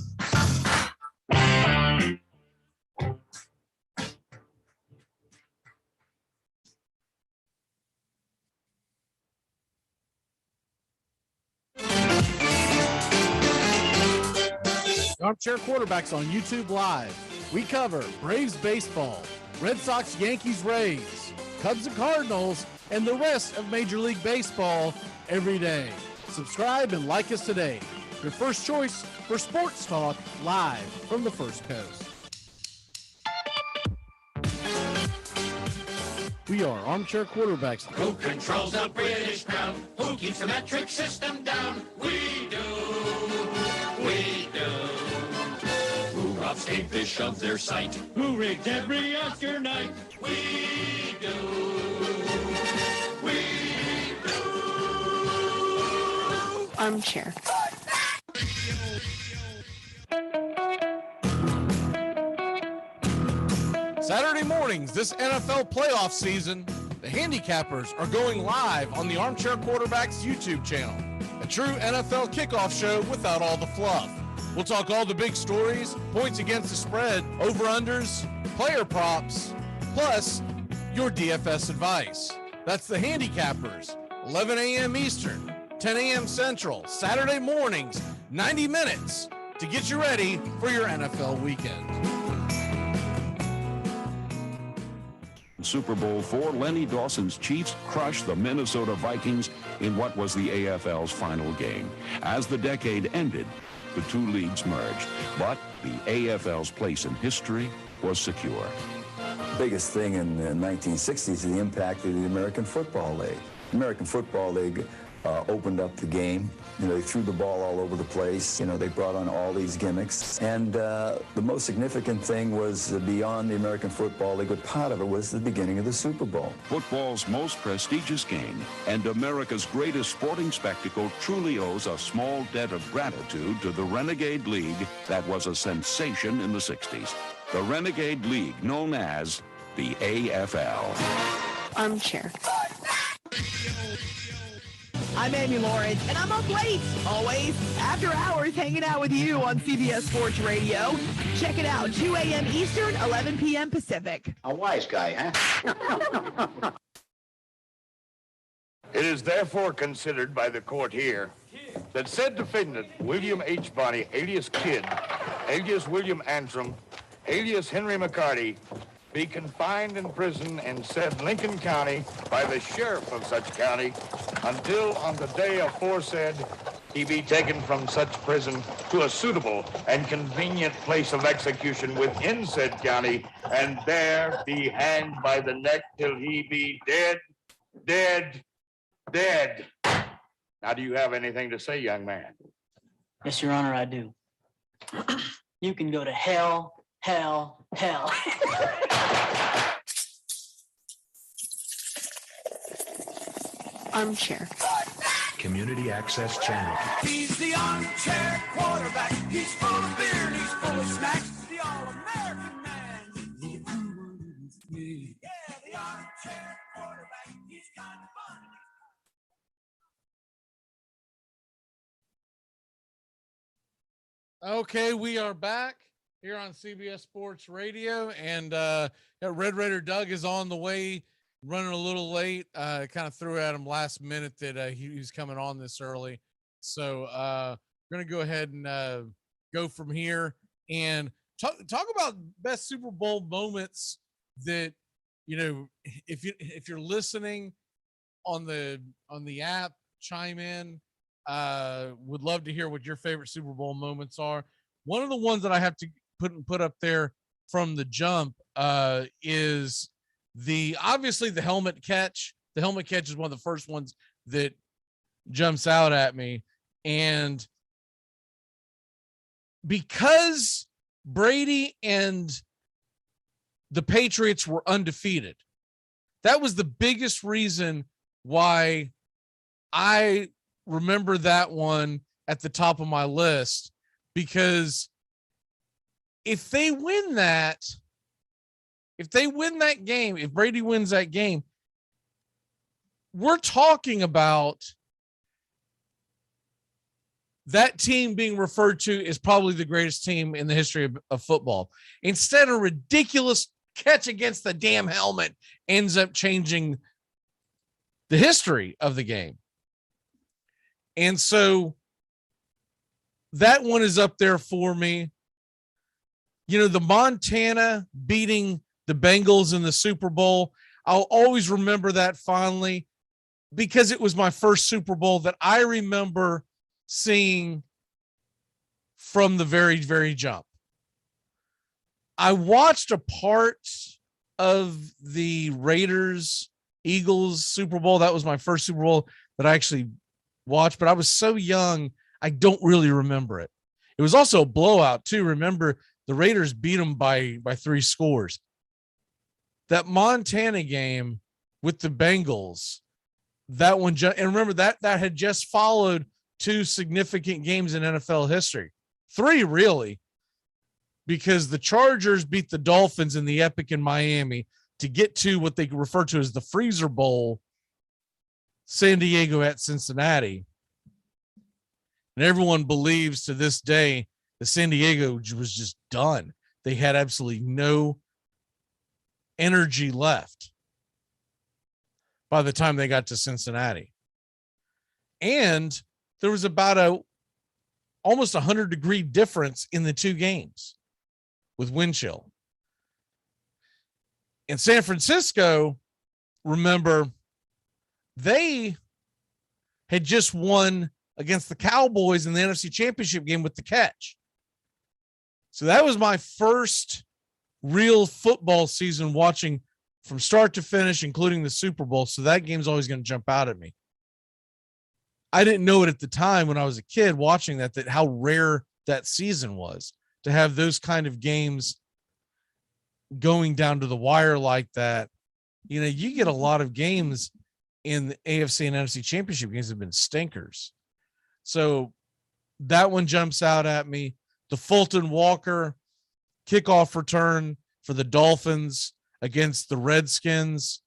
Armchair Quarterbacks on YouTube Live. We cover Braves baseball, Red Sox, Yankees, Rays, Cubs and Cardinals, and the rest of Major League Baseball every day. Subscribe and like us today. Your first choice for sports talk live from the First Coast. We are Armchair Quarterbacks. Who controls the British crown? Who keeps the metric system down? We do. We do. Who robs game fish of their sight? Who rigged every Oscar night? We do. We do. Armchair. Saturday mornings this NFL playoff season, the Handicappers are going live on the Armchair Quarterbacks YouTube channel, a true NFL kickoff show without all the fluff. We'll talk all the big stories, points against the spread, over-unders, player props, plus your DFS advice. That's the Handicappers, 11 a.m. Eastern, 10 a.m. Central, Saturday mornings, 90 minutes to get you ready for your NFL weekend. Super Bowl IV, Lenny Dawson's Chiefs crushed the Minnesota Vikings in what was the AFL's final game. As the decade ended, the two leagues merged, but the AFL's place in history was secure. Biggest thing in the 1960s is the impact of the American Football League. The American Football League opened up the game. You know, they threw the ball all over the place. You know, they brought on all these gimmicks. And the most significant thing was beyond the American Football League, but part of it was the beginning of the Super Bowl. Football's most prestigious game and America's greatest sporting spectacle truly owes a small debt of gratitude to the Renegade League that was a sensation in the 60s. The Renegade League, known as the AFL. Armchair. I'm Amy Lawrence, and I'm up late, always, after hours, hanging out with you on CBS Sports Radio. Check it out, 2 a.m. Eastern, 11 p.m. Pacific. A wise guy, huh? It is therefore considered by the court here that said defendant, William H. Bonney, alias Kidd, alias William Antrim, alias Henry McCarty, be confined in prison in said Lincoln County by the sheriff of such county until on the day aforesaid he be taken from such prison to a suitable and convenient place of execution within said county, and there be hanged by the neck till he be dead, dead, dead. Now, do you have anything to say, young man? Yes, Your Honor, I do. You can go to hell, hell, hell. Armchair. Community Access Channel. He's the armchair quarterback. He's full of beer and he's full of snacks. The all-American man. Yeah, the armchair. Okay, we are back here on CBS Sports Radio, and Red Raider Doug is on the way, running a little late. Kind of threw at him last minute that he was coming on this early. So we're going to go ahead and go from here and talk about best Super Bowl moments that, you know, if you're listening on the app, chime in. Would love to hear what your favorite Super Bowl moments are. One of the ones that I have to put up there from the jump is obviously the helmet catch. The helmet catch is one of the first ones that jumps out at me. And because Brady and the Patriots were undefeated, that was the biggest reason why I remember that one at the top of my list, because if they win that game, if Brady wins that game, we're talking about that team being referred to as probably the greatest team in the history of football. Instead, a ridiculous catch against the damn helmet ends up changing the history of the game. And so that one is up there for me. You know, the Montana beating the Bengals in the Super Bowl, I'll always remember that fondly because it was my first Super Bowl that I remember seeing from the very, very jump. I watched a part of the Raiders Eagles Super Bowl. That was my first Super Bowl that I actually watched, but I was so young, I don't really remember it. It was also a blowout too. Remember, the Raiders beat them by 3 scores. That Montana game with the Bengals, that one, and remember that had just followed 2 significant games in NFL history. 3 really, because the Chargers beat the Dolphins in the Epic in Miami to get to what they refer to as the Freezer Bowl, San Diego at Cincinnati. And everyone believes to this day that San Diego was just done. They had absolutely no energy left by the time they got to Cincinnati. And there was about almost 100-degree difference in the 2 games with wind chill. In San Francisco, remember, they had just won against the Cowboys in the NFC Championship game with the catch. So that was my first real football season watching from start to finish, including the Super Bowl. So that game's always going to jump out at me. I didn't know it at the time when I was a kid watching that how rare that season was to have those kind of games going down to the wire like that. You know, you get a lot of games in the AFC and NFC Championship games have been stinkers. So that one jumps out at me. The Fulton Walker kickoff return for the Dolphins against the Redskins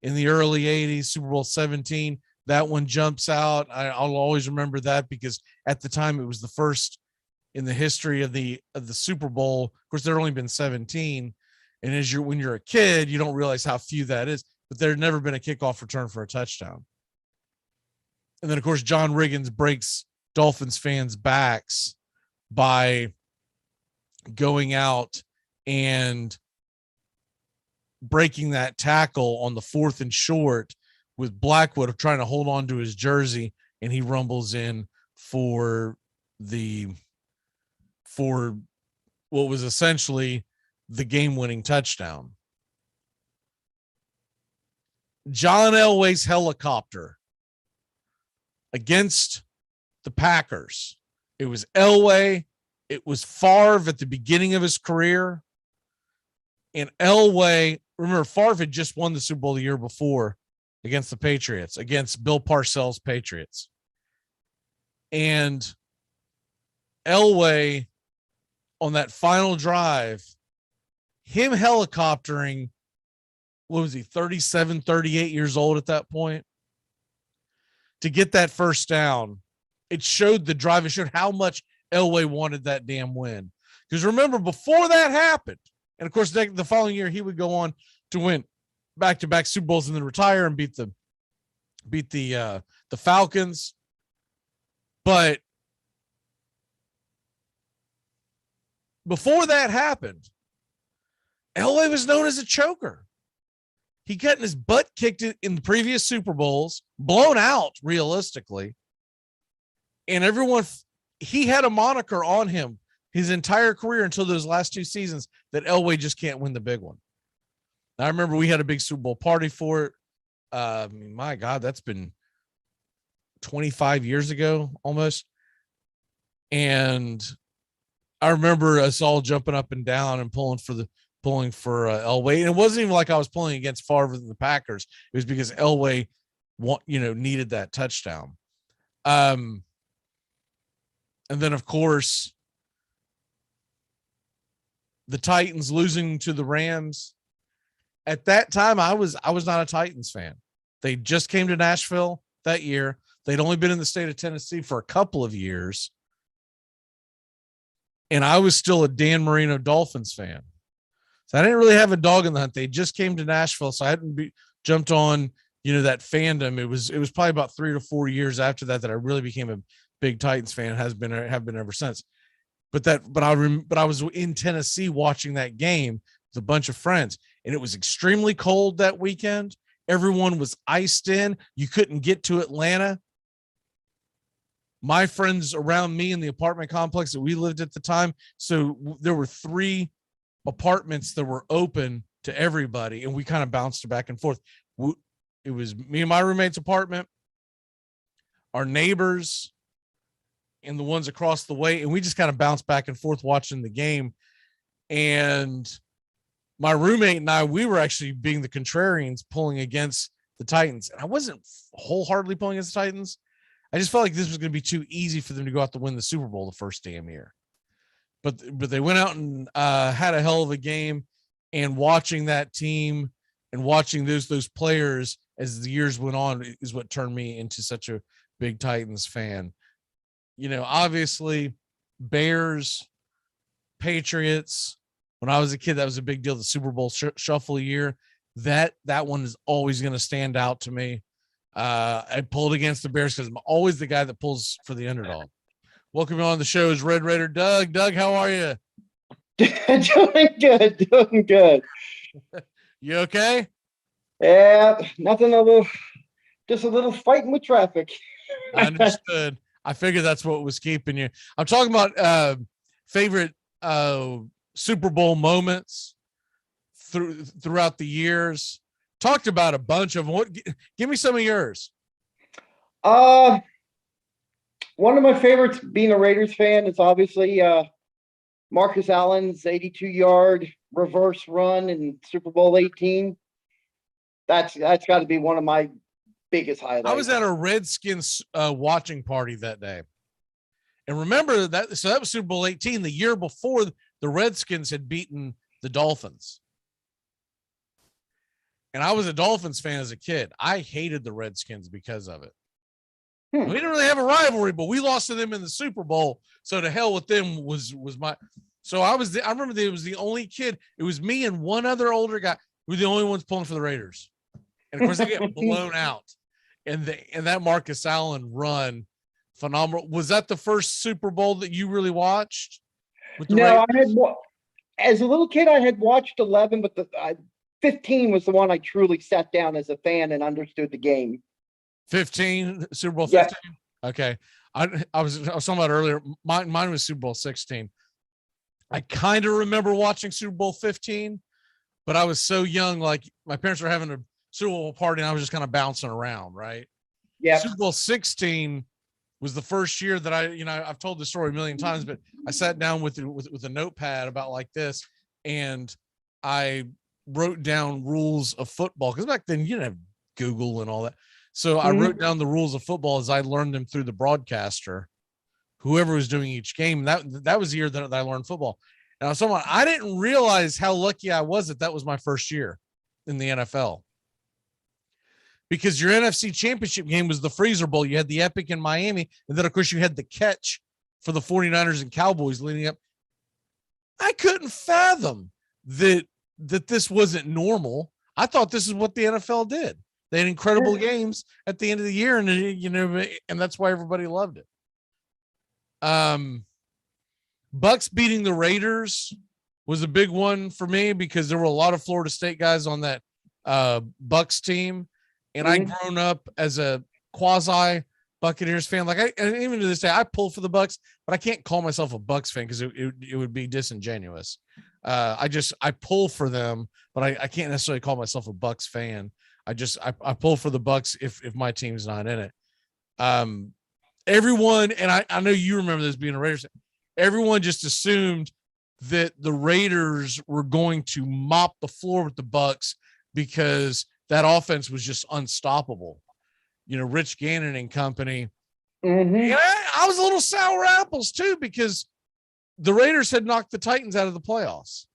in the early 80s, Super Bowl 17. That one jumps out. I'll always remember that because at the time it was the first in the history of the Super Bowl. Of course, there had only been 17. And when you're a kid, you don't realize how few that is, but there had never been a kickoff return for a touchdown. And then, of course, John Riggins breaks Dolphins fans' backs by going out and breaking that tackle on the 4th and short with Blackwood trying to hold on to his jersey, and he rumbles in for what was essentially the game-winning touchdown. John Elway's helicopter against the Packers. It was Elway. It was Favre at the beginning of his career. And Elway, remember, Favre had just won the Super Bowl the year before against the Patriots, against Bill Parcells' Patriots. And Elway, on that final drive, him helicoptering, what was he, 37, 38 years old at that point, to get that first down. It showed the drive. It showed how much Elway wanted that damn win. Because remember, before that happened, and of course the following year he would go on to win back-to-back Super Bowls and then retire and beat the Falcons. But before that happened, Elway was known as a choker. He gotten his butt kicked in the previous Super Bowls, blown out realistically. And he had a moniker on him his entire career until those last 2 seasons that Elway just can't win the big one. I remember we had a big Super Bowl party for it. My God, that's been 25 years ago almost. And I remember us all jumping up and down and pulling for Elway. And it wasn't even like I was pulling against Favre and the Packers. It was because Elway needed that touchdown. And then of course the Titans losing to the Rams. At that time, I was not a Titans fan. They just came to Nashville that year. They'd only been in the state of Tennessee for a couple of years. And I was still a Dan Marino Dolphins fan. So I didn't really have a dog in the hunt. They just came to Nashville, so I hadn't jumped on, that fandom. It was probably about 3 to 4 years after that I really became a big Titans fan. Have been ever since. But I was in Tennessee watching that game with a bunch of friends, and it was extremely cold that weekend. Everyone was iced in. You couldn't get to Atlanta. My friends around me in the apartment complex that we lived at the time. So there were 3 apartments that were open to everybody, and we kind of bounced back and forth. It was me and my roommate's apartment, our neighbors, and the ones across the way, and we just kind of bounced back and forth watching the game. And my roommate and I, we were actually being the contrarians, pulling against the Titans. And I wasn't wholeheartedly pulling against the Titans. I just felt like this was going to be too easy for them to go out to win the Super Bowl the first damn year. But they went out and had a hell of a game, and watching that team and watching those players as the years went on is what turned me into such a big Titans fan. Obviously Bears, Patriots. When I was a kid, that was a big deal. The Super Bowl shuffle year, that one is always going to stand out to me. I pulled against the Bears because I'm always the guy that pulls for the underdog. Welcome on the show is Red Raider Doug. Doug, how are you? Doing good. You okay? Yeah, just a little fighting with traffic. I understood. I figured that's what was keeping you. I'm talking about favorite Super Bowl moments throughout the years. Talked about a bunch of them. Give me some of yours. One of my favorites, being a Raiders fan, is obviously Marcus Allen's 82-yard reverse run in Super Bowl 18. That's got to be one of my biggest highlights. I was at a Redskins watching party that day. And remember that, so that was Super Bowl 18, the year before the Redskins had beaten the Dolphins. And I was a Dolphins fan as a kid. I hated the Redskins because of it. We didn't really have a rivalry, but we lost to them in the Super Bowl. So to hell with them was my. So I remember it was the only kid. It was me and one other older guy. We were the only ones pulling for the Raiders. And of course they get blown out. And that Marcus Allen run, phenomenal. Was that the first Super Bowl that you really watched? No, as a little kid, I had watched 11, but 15 was the one I truly sat down as a fan and understood the game. 15, Super Bowl 15? Yeah. Okay. I was talking about earlier. Mine was Super Bowl 16. I kind of remember watching Super Bowl 15, but I was so young. Like my parents were having a Super Bowl party and I was just kind of bouncing around, right? Yeah. Super Bowl 16 was the first year that I've told the story a million times, but I sat down with a notepad about like this, and I wrote down rules of football, because back then you didn't have Google and all that. So I wrote down the rules of football as I learned them through the broadcaster, whoever was doing each game. That was the year that I learned football. And I didn't realize how lucky I was that was my first year in the NFL. Because your NFC championship game was the Freezer Bowl. You had the Epic in Miami. And then, of course, you had the catch for the 49ers and Cowboys leading up. I couldn't fathom that this wasn't normal. I thought this is what the NFL did. They had incredible games at the end of the year, and and that's why everybody loved it. Bucks beating the Raiders was a big one for me because there were a lot of Florida State guys on that Bucks team, and I grown up as a quasi Buccaneers fan. Like and even to this day, I pull for the Bucks, but I can't call myself a Bucks fan because it would be disingenuous. I pull for them, but I can't necessarily call myself a Bucks fan. I pull for the Bucks if my team's not in it. Everyone, and I know you remember this being a Raiders fan, everyone just assumed that the Raiders were going to mop the floor with the Bucks because that offense was just unstoppable. Rich Gannon and company. And I was a little sour apples too, because the Raiders had knocked the Titans out of the playoffs.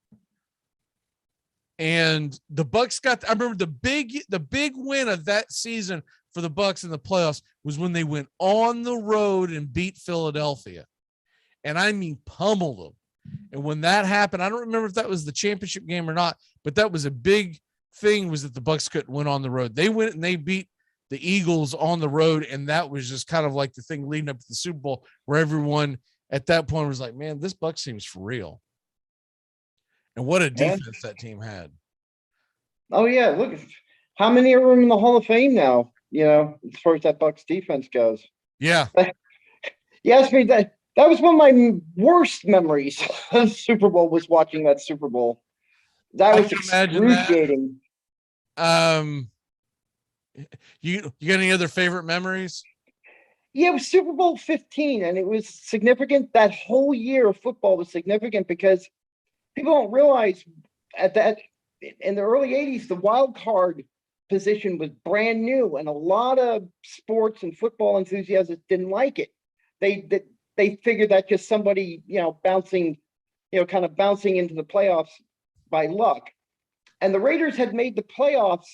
And the Bucks I remember the big win of that season for the Bucks in the playoffs was when they went on the road and beat Philadelphia. And I mean, pummeled them. And when that happened, I don't remember if that was the championship game or not, but that was a big thing, was that the Bucks couldn't win on the road. They went and they beat the Eagles on the road. And that was just kind of like the thing leading up to the Super Bowl, where everyone at that point was like, man, this Bucks team's for real. And what a defense that team had. Oh yeah. Look, how many are in the Hall of Fame now, as far as that Bucks defense goes? Yeah. You asked me that was one of my worst memories of Super Bowl, was watching that Super Bowl. That was excruciating. You got any other favorite memories? Yeah, it was Super Bowl 15, and it was significant. That whole year of football was significant because people don't realize in the early 80s, the wild card position was brand new, and a lot of sports and football enthusiasts didn't like it. They figured that just somebody, bouncing into the playoffs by luck. And the Raiders had made the playoffs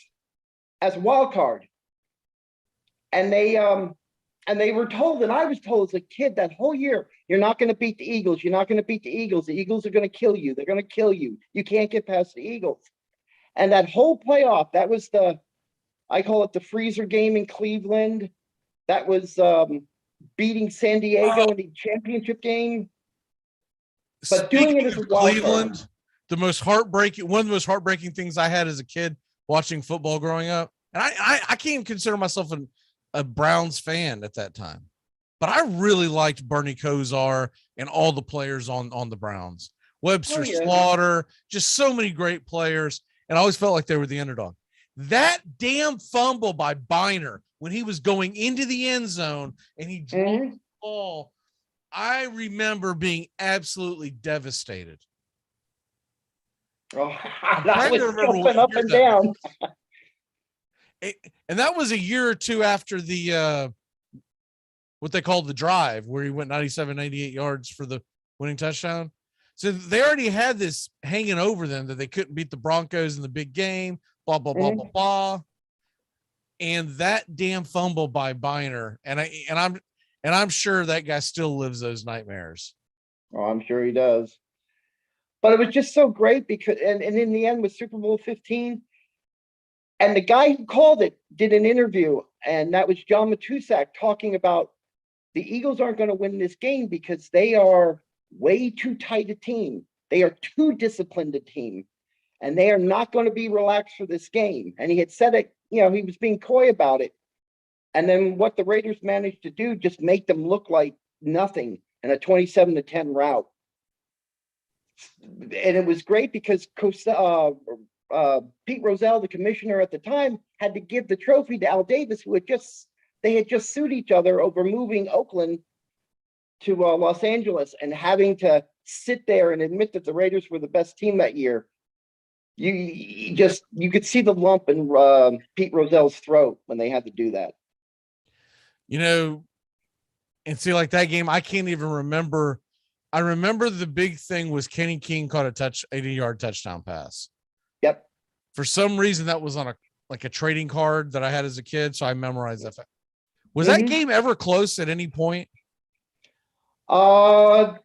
as a wild card. And they were told, and I was told as a kid that whole year, you're not going to beat the Eagles. You're not going to beat the Eagles. The Eagles are going to kill you. They're going to kill you. You can't get past the Eagles. And that whole playoff, that was I call it the freezer game in Cleveland. That was beating San Diego in the championship game. But doing it as a wild Cleveland, card. one of the most heartbreaking things I had as a kid watching football growing up. And I can't even consider myself a Browns fan at that time, but I really liked Bernie Kosar and all the players on the Browns. Webster Slaughter, just so many great players. And I always felt like they were the underdog. That damn fumble by Biner when he was going into the end zone and he dropped the ball, I remember being absolutely devastated. Oh, that was jumping up and down. And that was a year or two after the what they called the drive, where he went 97, 98 yards for the winning touchdown. So they already had this hanging over them that they couldn't beat the Broncos in the big game, blah, blah, blah, blah, blah. And that damn fumble by Biner. And I'm sure that guy still lives those nightmares. Oh, I'm sure he does. But it was just so great because, and in the end with Super Bowl 15, and the guy who called it did an interview, and that was John Matuszak talking about the Eagles aren't going to win this game because they are way too tight a team. They are too disciplined a team, and they are not going to be relaxed for this game. And he had said it, he was being coy about it. And then what the Raiders managed to do, just make them look like nothing in a 27-10 rout. And it was great because Pete Rozelle, the commissioner at the time, had to give the trophy to Al Davis, who had just sued each other over moving Oakland to Los Angeles, and having to sit there and admit that the Raiders were the best team that year. You could see the lump in Pete Rozelle's throat when they had to do that. And see, like that game, I can't even remember. I remember the big thing was Kenny King caught a 80-yard touchdown pass. Yep. For some reason, that was on a trading card that I had as a kid, so I memorized that. Was that game ever close at any point? I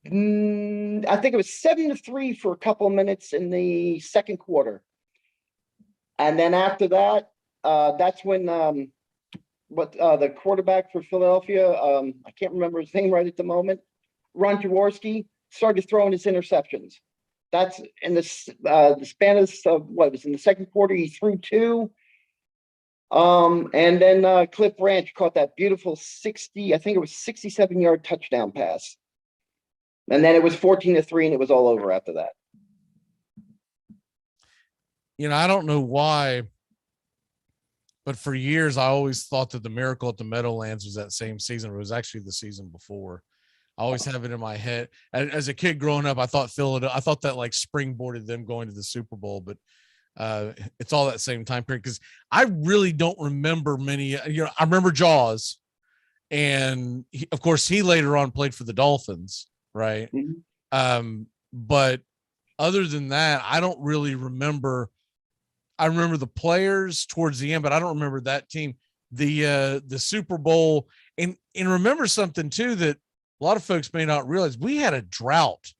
think it was 7-3 for a couple of minutes in the second quarter. And then after that, that's when the quarterback for Philadelphia, I can't remember his name right at the moment, Ron Jaworski, started throwing his interceptions. That's in the span of what was in the second quarter, he threw 2. And then Cliff Branch caught that beautiful 67-yard touchdown pass. And then it was 14-3 and it was all over after that. You know, I don't know why, but for years I always thought that the Miracle at the Meadowlands was that same season. It was actually the season before. I always have it in my head. As a kid growing up, I thought that like springboarded them going to the Super Bowl, but it's all that same time period, because I really don't remember many. You know, I remember Jaws, and of course he later on played for the Dolphins, right? Mm-hmm. But other than that, I don't really remember. I remember the players towards the end, but I don't remember that team. The Super Bowl, and remember something too that a lot of folks may not realize. We had a drought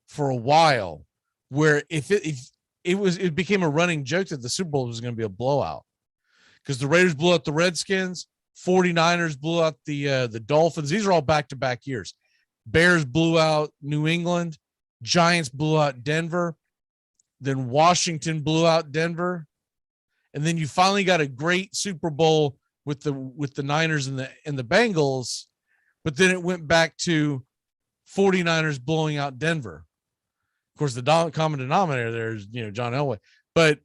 for a while where it became a running joke that the Super Bowl was going to be a blowout, because the Raiders blew out the Redskins, 49ers blew out the Dolphins. These are all back-to-back years. Bears blew out New England, Giants blew out Denver, then Washington blew out Denver, and then you finally got a great Super Bowl with the Niners and the Bengals, but then it went back to 49ers blowing out Denver. Of course, the common denominator there is, you know, John Elway, but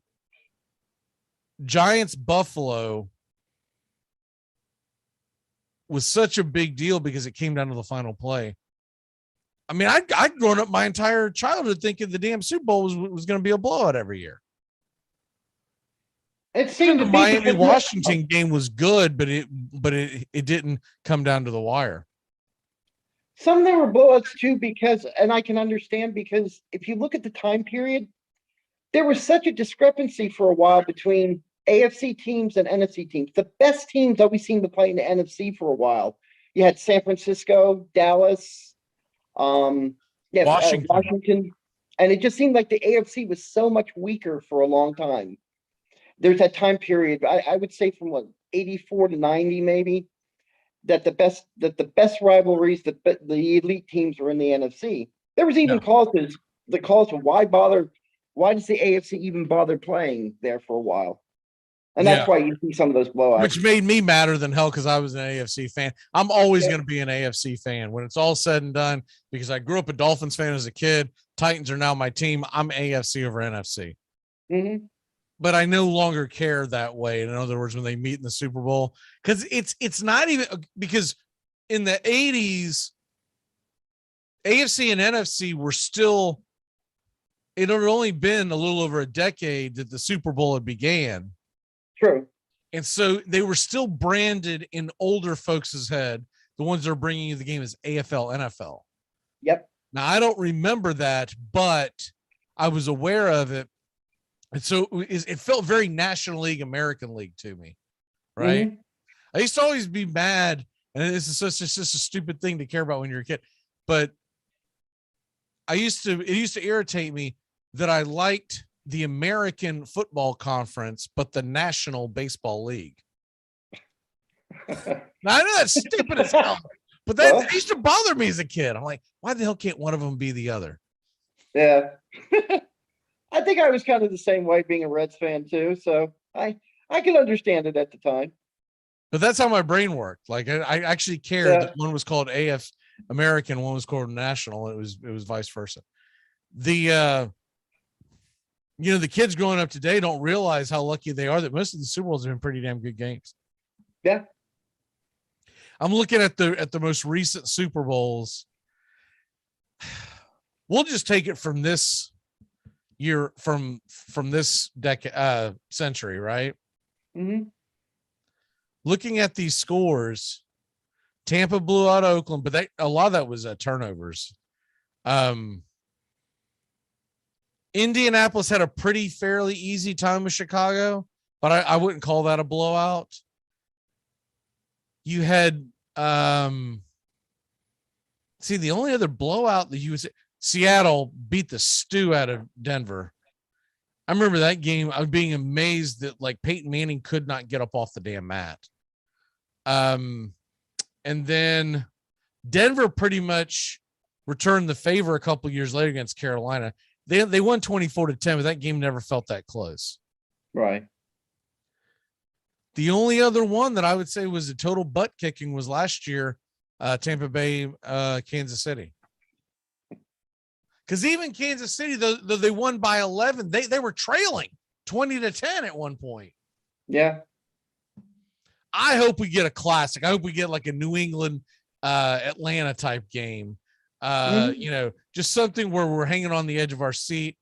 Giants Buffalo was such a big deal because it came down to the final play. I mean, I'd grown up my entire childhood thinking the damn Super Bowl was going to be a blowout every year. It seemed the Miami Washington game was good, but it didn't come down to the wire. Some of them were blowouts too, because, and I can understand, because if you look at the time period, there was such a discrepancy for a while between AFC teams and NFC teams. The best teams always seemed to play in the NFC for a while. You had San Francisco, Dallas, Washington, and it just seemed like the AFC was so much weaker for a long time. There's that time period, I would say from 84 to 90 maybe, that the best rivalries, the elite teams were in the NFC. There was even calls to why does the AFC even bother playing there for a while? And that's why you see some of those blowouts. Which made me madder than hell, because I was an AFC fan. I'm always going to be an AFC fan when it's all said and done, because I grew up a Dolphins fan as a kid. Titans are now my team. I'm AFC over NFC. Mm-hmm. But I no longer care that way. In other words, when they meet in the Super Bowl, because it's not even, because in the 80s, AFC and NFC were still, it had only been a little over a decade that the Super Bowl had began. True. And so they were still branded in older folks' head, the ones that are bringing you the game, as AFL, NFL. Yep. Now, I don't remember that, but I was aware of it. And so it felt very National League, American League to me, right? Mm-hmm. I used to always be mad, and this is just a stupid thing to care about when you're a kid, but it used to irritate me that I liked the American Football Conference, but the National Baseball League. Now, I know that's stupid as hell, but that used to bother me as a kid. I'm like, why the hell can't one of them be the other? Yeah. I think I was kind of the same way, being a Reds fan too. So I can understand it at the time. But that's how my brain worked. Like I actually cared that one was called AF American, one was called National. It was vice versa. The kids growing up today don't realize how lucky they are that most of the Super Bowls have been pretty damn good games. Yeah. I'm looking at the most recent Super Bowls. We'll just take it from this year, from this decade, century, right? Mm-hmm. Looking at these scores, Tampa blew out Oakland, but a lot of that was turnovers. Indianapolis had a fairly easy time with Chicago, but I wouldn't call that a blowout. You had See, the only other blowout that you would say, Seattle beat the stew out of Denver. I remember that game. I was being amazed that like Peyton Manning could not get up off the damn mat. And then Denver pretty much returned the favor a couple of years later against Carolina. They won 24-10, but that game never felt that close. Right. The only other one that I would say was a total butt kicking was last year, Tampa Bay, Kansas City. Because even Kansas City, though they won by 11, they were trailing 20-10 at one point. Yeah. I hope we get a classic. I hope we get like a New England, Atlanta type game. Just something where we're hanging on the edge of our seat.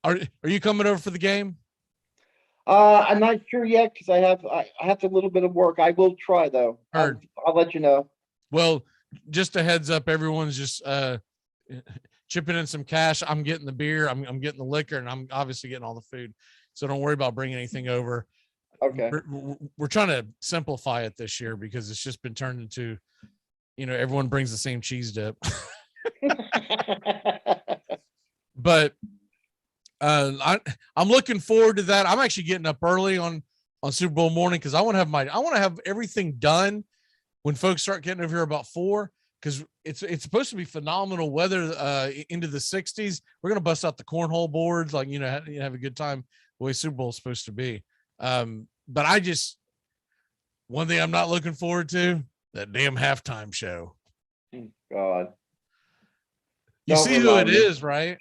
Are you coming over for the game? I'm not sure yet because I have a little bit of work. I will try though. I'll let you know. Well, just a heads up, everyone's just chipping in some cash. I'm getting the beer, I'm getting the liquor, and I'm obviously getting all the food. So don't worry about bringing anything over. Okay. We're trying to simplify it this year because it's just been turned into, everyone brings the same cheese dip. But I'm looking forward to that. I'm actually getting up early on Super Bowl morning because I want to have everything done when folks start getting over here about 4, because it's supposed to be phenomenal weather into the 60s. We're gonna bust out the cornhole boards, like have a good time the way Super Bowl is supposed to be. But one thing I'm not looking forward to, that damn halftime show. God. You see who it is, right?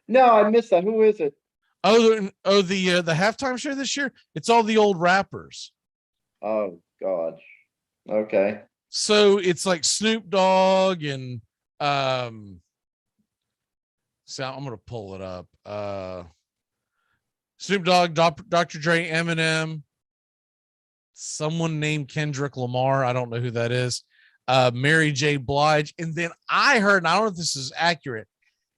No, I missed that. Who is it? The halftime show this year, it's all the old rappers. Oh God. Okay. So it's like Snoop Dogg and so I'm gonna pull it up. Snoop Dogg, Dr. Dre, Eminem, someone named Kendrick Lamar. I don't know who that is. Mary J. Blige. And then I heard, and I don't know if this is accurate,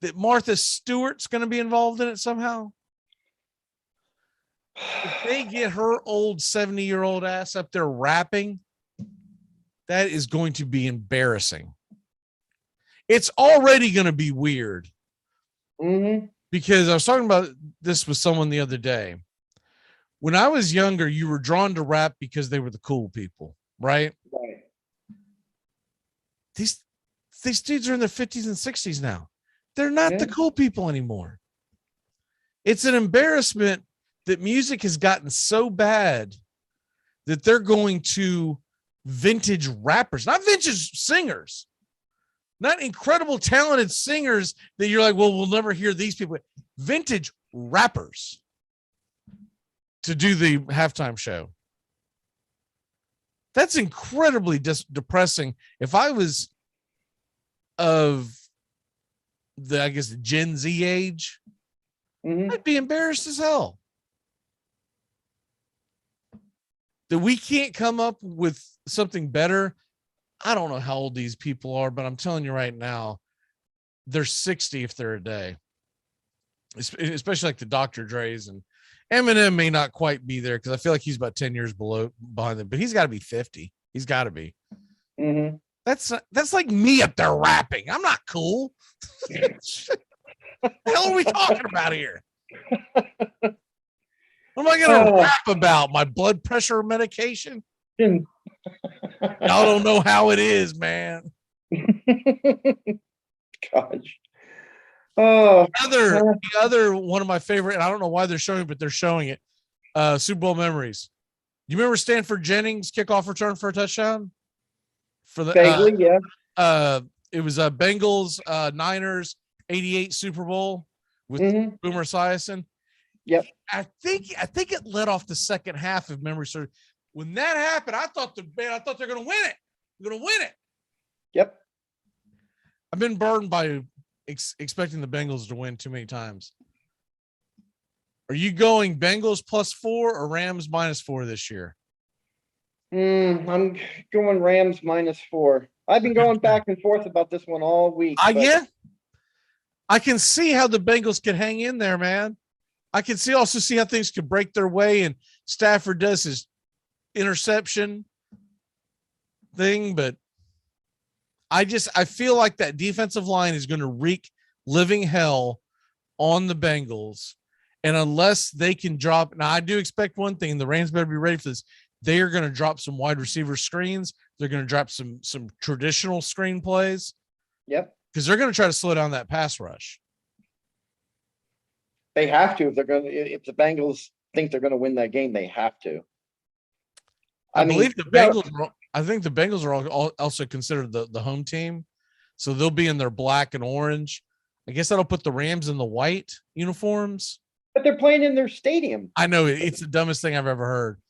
that Martha Stewart's going to be involved in it somehow. If they get her old 70-year-old ass up there rapping, that is going to be embarrassing. It's already going to be weird. Mm-hmm. Because I was talking about this with someone the other day. When I was younger, you were drawn to rap because they were the cool people, right? Right. These dudes are in their 50s and 60s now. They're not the cool people anymore. It's an embarrassment that music has gotten so bad that they're going to vintage rappers, not vintage singers, not incredible talented singers that you're like, well, we'll never hear these people. Vintage rappers to do the halftime show. That's incredibly depressing. If I was of the Gen Z age, I'd be embarrassed as hell that we can't come up with something better. I don't know how old these people are, but I'm telling you right now, they're 60 if they're a day, especially like the Dr. Dre's, and Eminem may not quite be there because I feel like he's about 10 years behind them, but he's got to be 50. He's got to be. Mm-hmm. That's like me up there rapping. I'm not cool. What the hell are we talking about here? What am I going to rap about? My blood pressure medication? Y'all don't know how it is, man. Gosh. Oh, the other one of my favorite, and I don't know why they're showing it, but they're showing it. Super Bowl memories. You remember Stanford Jennings kickoff return for a touchdown? For the vaguely, yeah. It was Bengals Niners 88 Super Bowl with Boomer Esiason. Yep. I think it led off the second half of memory serves. When that happened, I thought they're going to win it. They're going to win it. Yep. I've been burned by expecting the Bengals to win too many times. Are you going Bengals +4 or Rams -4 this year? I'm going Rams -4. I've been going back and forth about this one all week. Yeah. I can see how the Bengals could hang in there, man. I can also see how things could break their way, and Stafford does his interception thing, but I feel like that defensive line is going to wreak living hell on the Bengals. And unless they can drop, now I do expect one thing, the Rams better be ready for this. They are going to drop some wide receiver screens. They're going to drop some traditional screen plays. Yep. Because they're going to try to slow down that pass rush. They have to if the Bengals think they're going to win that game, they have to. I think the Bengals are also considered the home team. So they'll be in their black and orange. I guess that'll put the Rams in the white uniforms. But they're playing in their stadium. I know it's the dumbest thing I've ever heard.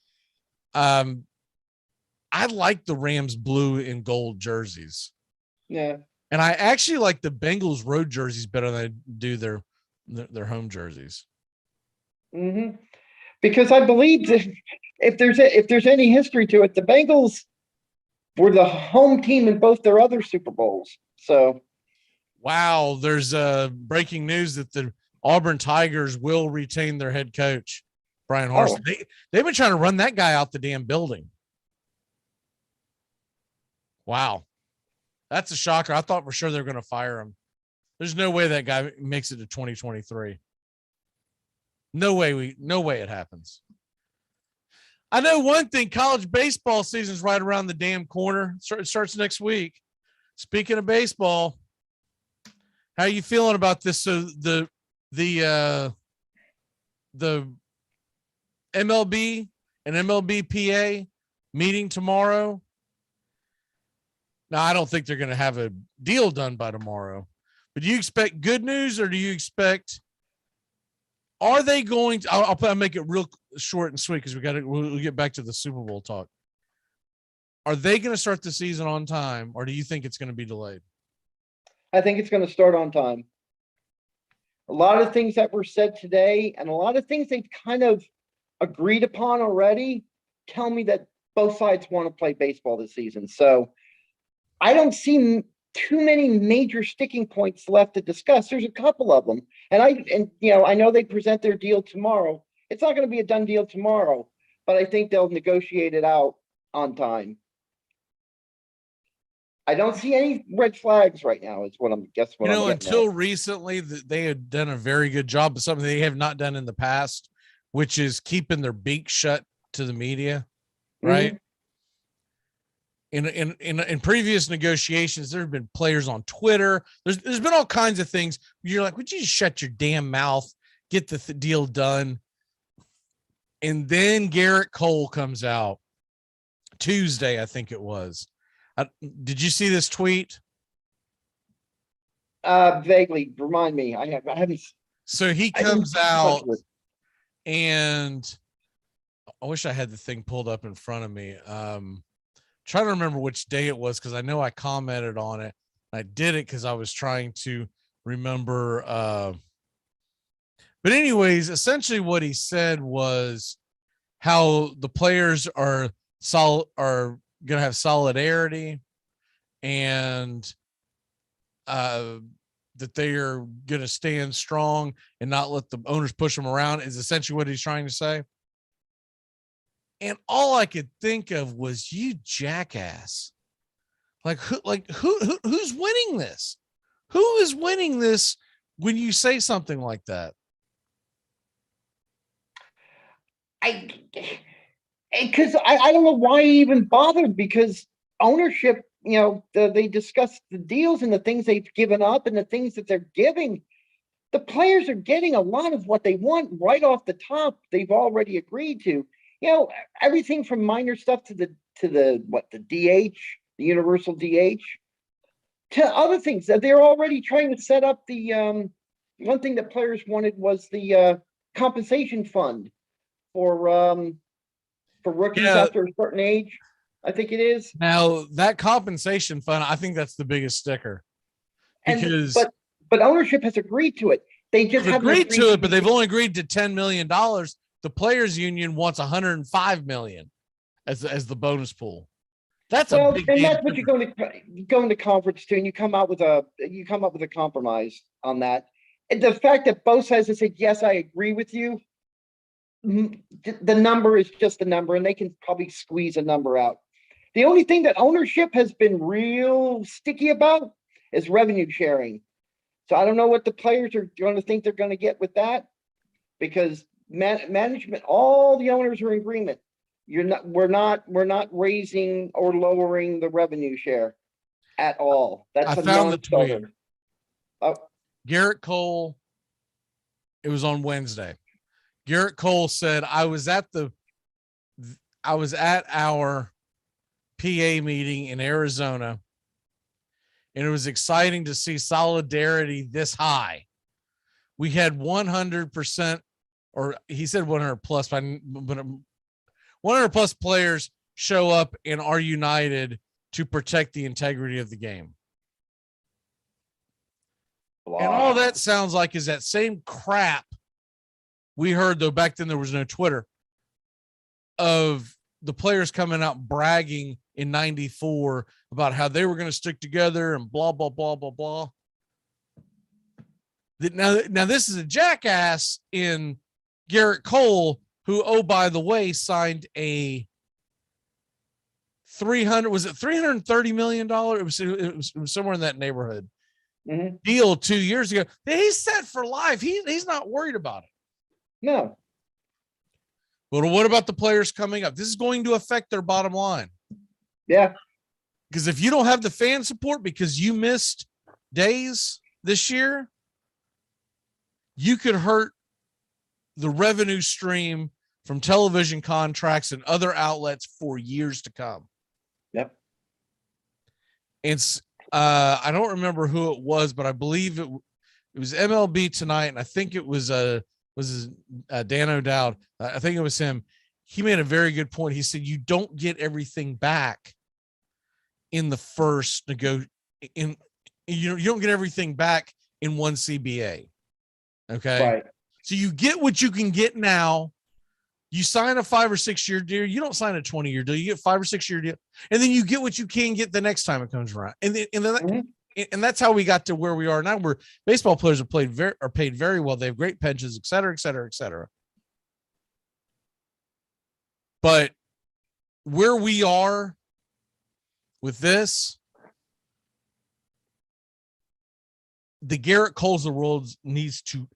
I like the Rams blue and gold jerseys. Yeah. And I actually like the Bengals road jerseys better than I do their home jerseys. Mm-hmm. Because I believe that if there's any history to it, the Bengals were the home team in both their other Super Bowls. So, wow, there's breaking news that the Auburn Tigers will retain their head coach, Brian Harsin. Oh. They've been trying to run that guy out the damn building. Wow. That's a shocker. I thought for sure they were going to fire him. There's no way that guy makes it to 2023. No way it happens. I know one thing, college baseball season's right around the damn corner. It starts next week. Speaking of baseball, how are you feeling about this? So the MLB and MLBPA meeting tomorrow. Now, I don't think they're going to have a deal done by tomorrow, but do you expect good news or do you expect, are they going to, I'll make it real short and sweet because we'll get back to the Super Bowl talk. Are they going to start the season on time or do you think it's going to be delayed? I think it's going to start on time. A lot of things that were said today and a lot of things they've kind of agreed upon already tell me that both sides want to play baseball this season. So I don't see too many major sticking points left to discuss. There's a couple of them. And I know they present their deal tomorrow. It's not going to be a done deal tomorrow, but I think they'll negotiate it out on time. I don't see any red flags right now is what I'm guessing. Until recently they had done a very good job of something they have not done in the past, which is keeping their beak shut to the media. Right. Mm-hmm. In previous negotiations, there have been players on Twitter. There's been all kinds of things. You're like, would you just shut your damn mouth, get the deal done? And then Garrett Cole comes out Tuesday, I think it was. Did you see this tweet? Vaguely, remind me. I haven't. So he comes out, and I wish I had the thing pulled up in front of me. Trying to remember which day it was because I know I commented on it. I did it because I was trying to remember. But anyways, essentially what he said was how the players are going to have solidarity and that they are going to stand strong and not let the owners push them around is essentially what he's trying to say. And all I could think of was, you jackass. Who's winning this? Who is winning this when you say something like that? Because I don't know why he even bothered, because ownership, they discussed the deals and the things they've given up and the things that they're giving. The players are getting a lot of what they want right off the top. They've already agreed to. Everything from minor stuff to the DH, the universal DH, to other things that they're already trying to set up. The one thing that players wanted was the compensation fund for rookies after a certain age. I think it is. Now that compensation fund, I think that's the biggest sticker. Because but ownership has agreed to it. They just haven't agreed to it, but they've only agreed to $10 million. The players union wants $105 million as the bonus pool. That's a big deal. And that's what you're going to go into conference to, and you come up with a compromise on that. And the fact that both sides have said, yes, I agree with you. The number is just a number, and they can probably squeeze a number out. The only thing that ownership has been real sticky about is revenue sharing. So I don't know what the players are going to think they're going to get with that, because management, all the owners are in agreement. We're not raising or lowering the revenue share at all. That's I a found the tweet. non-starter. Oh, Garrett Cole, it was on Wednesday. Garrett Cole said, I was at our PA meeting in Arizona, and it was exciting to see solidarity this high. We had 100%, or he said 100 plus, but 100 plus players show up and are united to protect the integrity of the game. Wow. And all that sounds like is that same crap we heard, though back then there was no Twitter, of the players coming out bragging in 94 about how they were going to stick together and blah, blah, blah, blah, blah. Now this is a jackass in Garrett Cole, who, oh, by the way, signed a $330 million? It was somewhere in that neighborhood. Mm-hmm. Deal 2 years ago. He's set for life. He's not worried about it. No. But what about the players coming up? This is going to affect their bottom line. Yeah. Because if you don't have the fan support because you missed days this year, you could hurt the revenue stream from television contracts and other outlets for years to come. Yep. It's I don't remember who it was, but I believe it was MLB Tonight, and I think it was Dan O'Dowd. I think it was him. He made a very good point. He said you don't get everything back in the first you don't get everything back in one CBA. Okay. Right. So you get what you can get now. You sign a 5 or 6 year deal. You don't sign a 20-year deal. You get 5 or 6 year deal, and then you get what you can get the next time it comes around. And that's how we got to where we are now. Where baseball players are paid very well. They have great pensions, et cetera, et cetera, et cetera. But where we are with this, the Garrett Coles of the world needs to,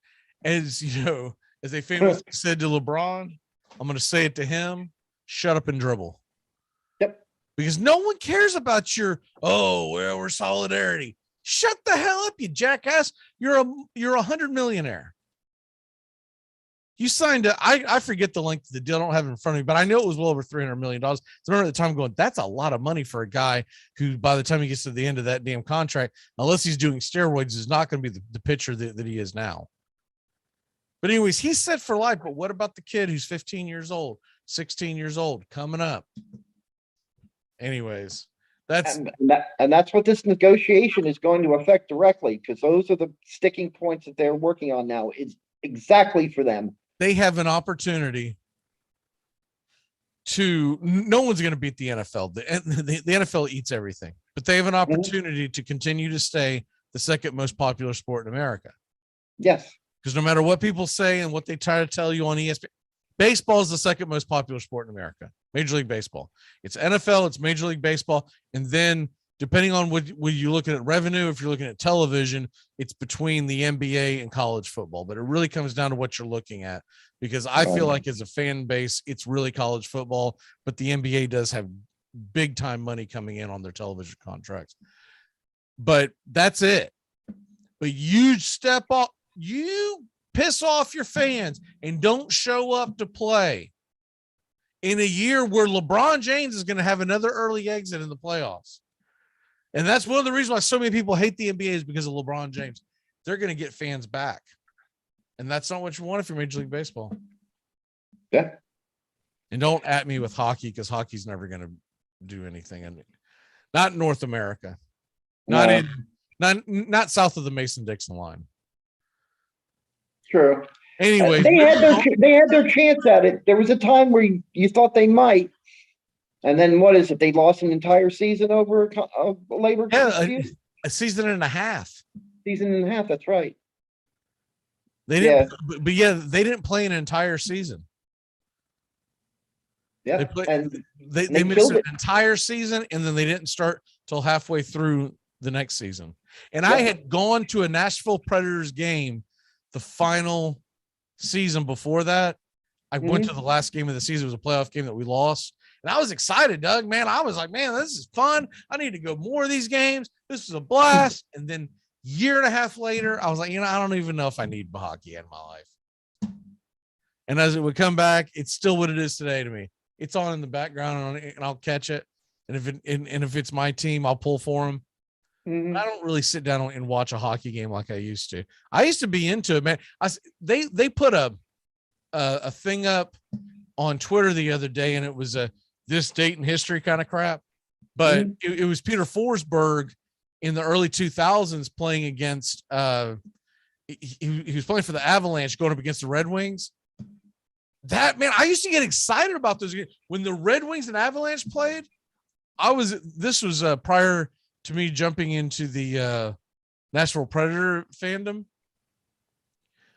as you know, as they famously said to LeBron, I'm going to say it to him, shut up and dribble. Yep. Because no one cares about your, we're solidarity. Shut the hell up, you jackass. You're a 100 millionaire. You signed I forget the length of the deal. I don't have it in front of me, but I know it was well over $300 million. So I remember at the time going, that's a lot of money for a guy who, by the time he gets to the end of that damn contract, unless he's doing steroids, is not going to be the pitcher that he is now. But anyways, he's set for life. But what about the kid who's 15 years old, 16 years old, coming up? Anyways, that's what this negotiation is going to affect directly, because those are the sticking points that they're working on now. It's exactly for them. They have an opportunity to. No one's going to beat the NFL. The NFL eats everything, but they have an opportunity to continue to stay the second most popular sport in America. Yes. Because no matter what people say and what they try to tell you on ESPN, baseball is the second most popular sport in America. Major League Baseball. It's NFL, it's Major League Baseball. And then depending on what you're looking at revenue, if you're looking at television, it's between the NBA and college football. But it really comes down to what you're looking at, because I feel like as a fan base, it's really college football, but the NBA does have big time money coming in on their television contracts. But that's it. But you step up. You piss off your fans and don't show up to play in a year where LeBron James is going to have another early exit in the playoffs. And that's one of the reasons why so many people hate the NBA is because of LeBron James. They're going to get fans back. And that's not what you want if you're Major League Baseball. Yeah. And don't at me with hockey, because hockey's never going to do anything. Not in North America. Not south of the Mason-Dixon line. True. Anyway, they had their chance at it. There was a time where you thought they might, and then what is it? They lost an entire season over a labor dispute? A season and a half. Season and a half. That's right. They didn't, but they didn't play an entire season. Yeah, They missed killed an it. entire season, and then they didn't start till halfway through the next season. And I had gone to a Nashville Predators game the final season before that. I went to the last game of the season. It was a playoff game that we lost. And I was excited, Doug, man. I was like, man, this is fun. I need to go more of these games. This is a blast. And then year and a half later, I was like, I don't even know if I need hockey in my life. And as it would come back, it's still what it is today to me. It's on in the background and I'll catch it. And if it's my team, I'll pull for them. I don't really sit down and watch a hockey game like I used to. I used to be into it, man. They put a thing up on Twitter the other day, and it was this date in history kind of crap. But it was Peter Forsberg in the early 2000s playing against he was playing for the Avalanche going up against the Red Wings. That, man, I used to get excited about those games. When the Red Wings and Avalanche played, this was prior to me jumping into the Nashville Predator fandom.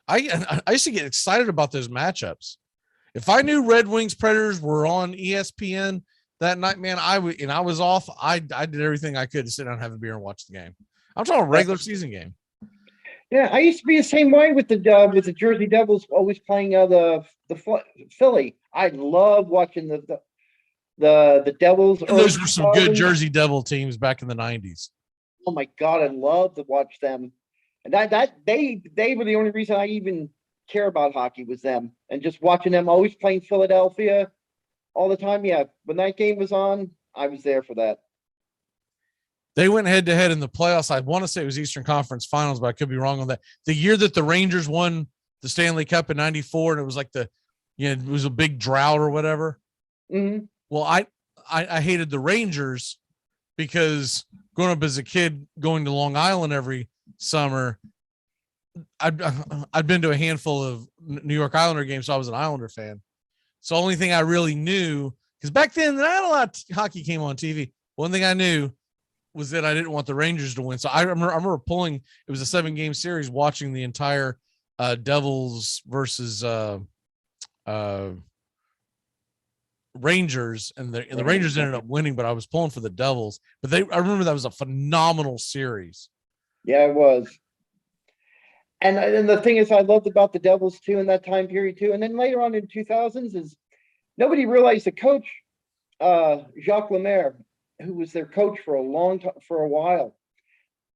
I used to get excited about those matchups. If I knew Red Wings Predators were on ESPN that night, man, I was off. I did everything I could to sit down and have a beer and watch the game. I'm talking a regular season game. Yeah, I used to be the same way with the Jersey Devils always playing the Philly. I love watching the Devils. And those were some good Jersey Devil teams back in the 90s. Oh my God, I love to watch them. And they were the only reason I even care about hockey was them. And just watching them always playing Philadelphia all the time. Yeah, when that game was on, I was there for that. They went head to head in the playoffs. I want to say it was Eastern Conference Finals, but I could be wrong on that. The year that the Rangers won the Stanley Cup in '94, and it was like it was a big drought or whatever. Well, I hated the Rangers because growing up as a kid, going to Long Island every summer, I'd been to a handful of New York Islander games, so I was an Islander fan. So the only thing I really knew, because back then not a lot of hockey came on TV. One thing I knew was that I didn't want the Rangers to win. So I remember pulling, it was a 7-game series, watching the entire Devils versus Rangers, and the Rangers ended up winning, but I was pulling for the Devils. But I remember that was a phenomenal series. Yeah, it was. And the thing is, I loved about the Devils too in that time period too. And then later on in 2000s is nobody realized the coach, Jacques Lemaire, who was their coach for a long time, for a while.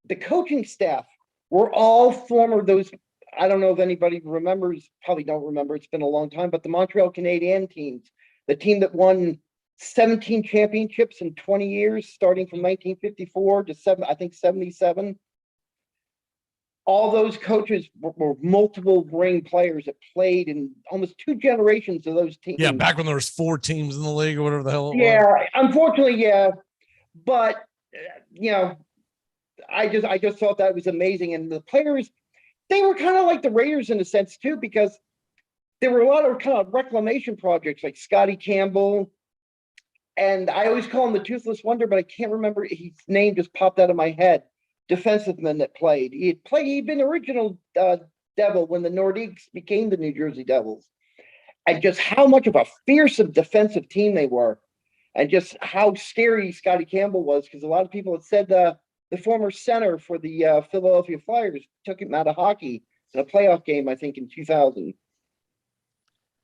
The coaching staff were all former those. I don't know if anybody remembers, probably don't remember. It's been a long time, but the Montreal Canadiens teams, the team that won 17 championships in 20 years, starting from 1954 to 77. All those coaches were multiple ring players that played in almost 2 generations of those teams. Yeah, back when there was 4 teams in the league or whatever the hell it was. Yeah, unfortunately, yeah. But I just thought that was amazing. And the players, they were kind of like the Raiders in a sense too, because there were a lot of kind of reclamation projects like Scotty Campbell. And I always call him the Toothless Wonder, but I can't remember, his name just popped out of my head. Defensiveman that played. He'd been original Devil when the Nordiques became the New Jersey Devils. And just how much of a fearsome defensive team they were. And just how scary Scotty Campbell was, because a lot of people had said the former center for the Philadelphia Flyers took him out of hockey in a playoff game, I think, in 2000.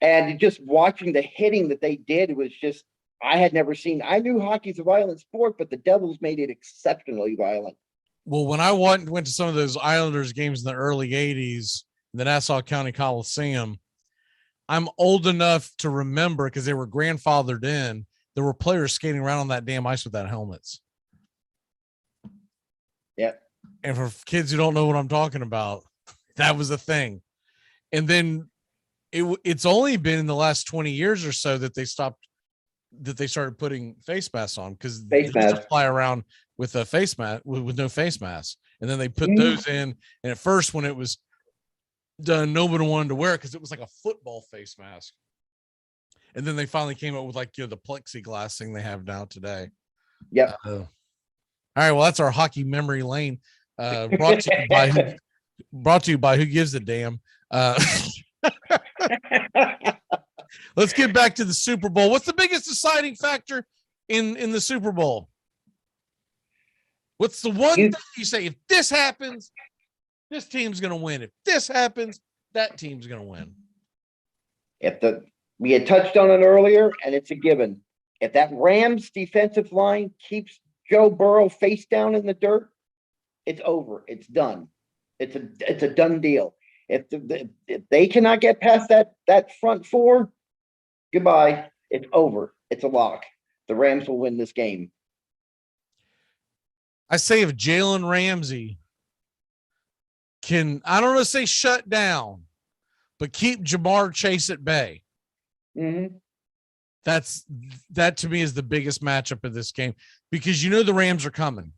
And just watching the hitting that they did, it was just, I had never seen. I knew hockey's a violent sport, but the Devils made it exceptionally violent. Well, when I went to some of those Islanders games in the early 80s, the Nassau County Coliseum, I'm old enough to remember, because they were grandfathered in, there were players skating around on that damn ice without helmets. Yeah. And for kids who don't know what I'm talking about, that was a thing. And then it's only been in the last 20 years or so that they started putting face masks on, because they used to fly around with a face mask with no face mask. And then they put those in. And at first, when it was done, nobody wanted to wear it because it was like a football face mask. And then they finally came up with the plexiglass thing they have now today. Yeah. All right. Well, that's our hockey memory lane. Brought to you by Who Gives a Damn. Let's get back to the Super Bowl. What's the biggest deciding factor in the Super Bowl? What's the one thing you say, if this happens, this team's going to win. If this happens, that team's going to win. We had touched on it earlier, and it's a given. If that Rams defensive line keeps Joe Burrow face down in the dirt, it's over. It's done. It's a done deal. If they cannot get past that front four, goodbye. It's over. It's a lock. The Rams will win this game. I say if Jalen Ramsey can, I don't want to say shut down, but keep Jamar Chase at bay. Mm-hmm. That to me is the biggest matchup of this game, because the Rams are coming.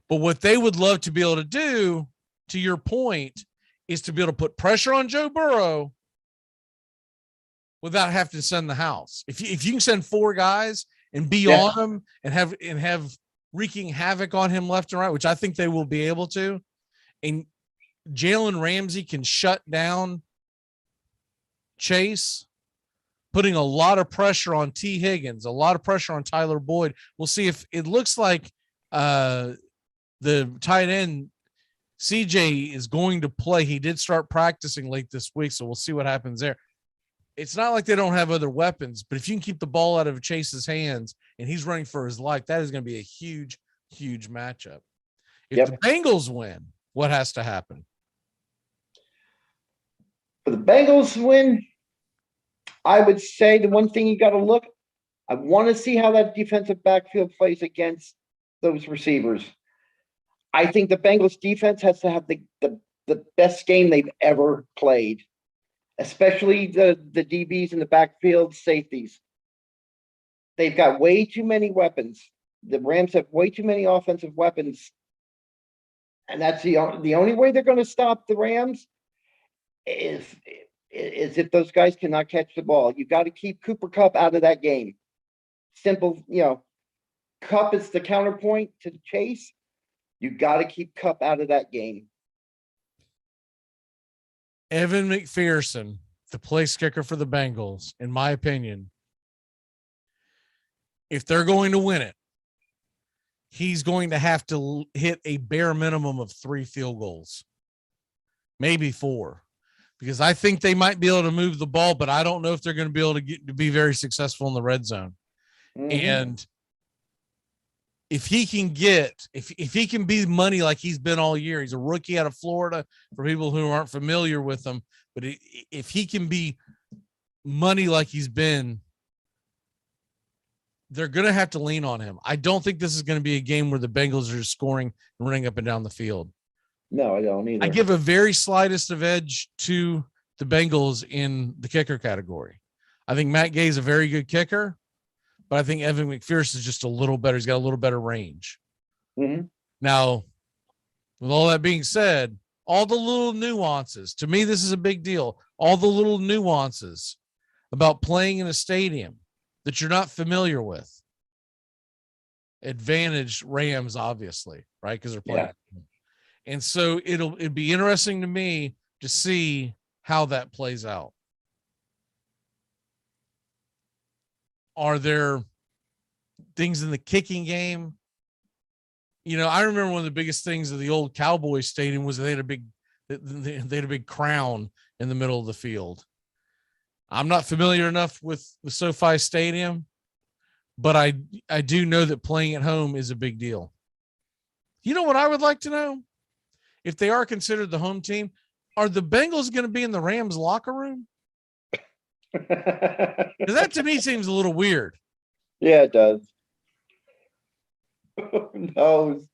But what they would love to be able to do, to your point, is to be able to put pressure on Joe Burrow without having to send the house. If you can send 4 guys and be on him and have wreaking havoc on him left and right, which I think they will be able to, and Jalen Ramsey can shut down Chase, putting a lot of pressure on T. Higgins, a lot of pressure on Tyler Boyd. We'll see if it looks like the tight end CJ is going to play. He did start practicing late this week, so we'll see what happens there. It's not like they don't have other weapons, but if you can keep the ball out of Chase's hands and he's running for his life, that is going to be a huge, huge matchup. If the Bengals win, what has to happen? For the Bengals win, I would say the one thing you got to look, I want to see how that defensive backfield plays against those receivers. I think the Bengals defense has to have the best game they've ever played, especially the DBs in the backfield, safeties. They've got way too many weapons. The Rams have way too many offensive weapons. And that's the only way they're going to stop the Rams is if those guys cannot catch the ball. You got to keep Cooper Kupp out of that game. Simple, Kupp is the counterpoint to Chase. You got to keep Kupp out of that game. Evan McPherson, the place kicker for the Bengals, in my opinion, if they're going to win it, he's going to have to hit a bare minimum of 3 field goals, maybe 4, because I think they might be able to move the ball, but I don't know if they're going to be able to be very successful in the red zone. Mm-hmm. And if he can if he can be money like he's been all year, he's a rookie out of Florida for people who aren't familiar with him, but if he can be money like he's been, they're going to have to lean on him. I don't think this is going to be a game where the Bengals are scoring and running up and down the field. No, I don't either. I give a very slightest of edge to the Bengals in the kicker category. I think Matt Gay is a very good kicker, but I think Evan McPherson is just a little better. He's got a little better range. Mm-hmm. Now, with all that being said, all the little nuances, to me, this is a big deal. All the little nuances about playing in a stadium that you're not familiar with advantage Rams, obviously, right? Because they're playing. Yeah. And so it'd be interesting to me to see how that plays out. Are there things in the kicking game? I remember one of the biggest things of the old Cowboys stadium was they had a big crown in the middle of the field. I'm not familiar enough with the SoFi Stadium, but I do know that playing at home is a big deal. You know what I would like to know? If they are considered the home team, are the Bengals going to be in the Rams locker room? Because that to me seems a little weird. Yeah, it does. Who knows?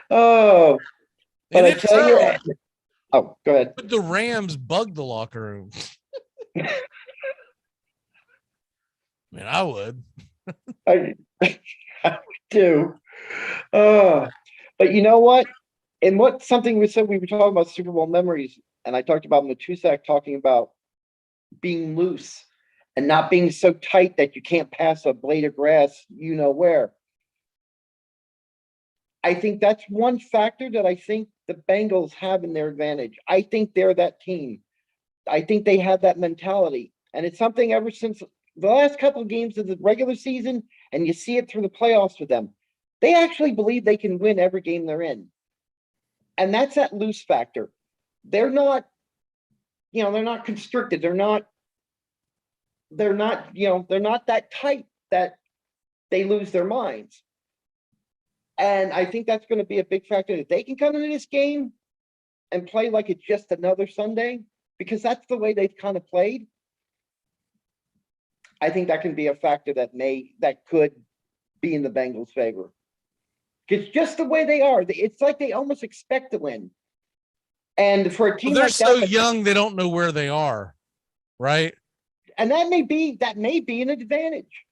Oh, but I tell you. Oh, go ahead. But the Rams bug the locker room. I would. I do. But you know what? And something we said, we were talking about Super Bowl memories, and I talked about Matusak talking about being loose and not being so tight that you can't pass a blade of grass, where. I think that's one factor that I think the Bengals have in their advantage. I think they're that team. I think they have that mentality. And it's something ever since the last couple of games of the regular season, and you see it through the playoffs with them. They actually believe they can win every game they're in. And that's that loose factor. They're not, they're not constricted. They're not that tight that they lose their minds. And I think that's going to be a big factor, that they can come into this game and play like it's just another Sunday, because that's the way they've kind of played. I think that can be a factor that could be in the Bengals' favor. Because just the way they are, it's like they almost expect to win. And for a team they're like so that, young, they don't know where they are, right? And that may be an advantage.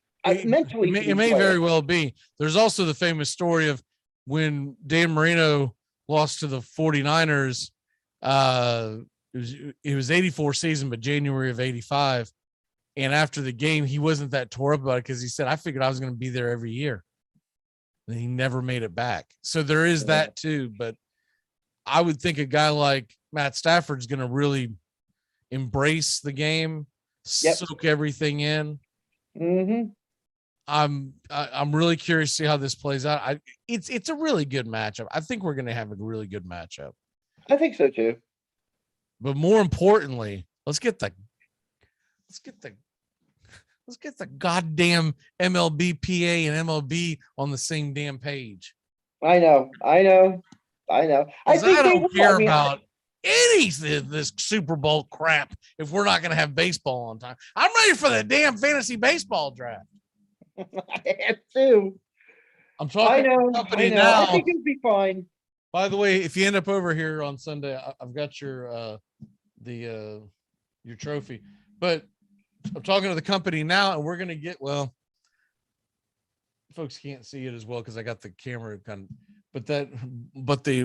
Mentally, it may very well be. There's also the famous story of when Dan Marino lost to the 49ers. It was 84 season, but January of 85. And after the game, he wasn't that tore up about it because he said, I figured I was going to be there every year. And he never made it back. So there is that too. But I would think a guy like Matt Stafford's going to really embrace the game, soak everything in. Mm-hmm. I'm really curious to see how this plays out. It's a really good matchup. I think we're going to have a really good matchup. I think so too. But more importantly, let's get the goddamn MLB PA and MLB on the same damn page. I know. I don't care about any of this Super Bowl crap if we're not going to have baseball on time. I'm ready for the damn fantasy baseball draft. I am too. I'm talking to the company now. I think it'll be fine. By the way, if you end up over here on Sunday, I've got your trophy. But I'm talking to the company now, and we're gonna get folks can't see it as well because I got the camera kind of, but the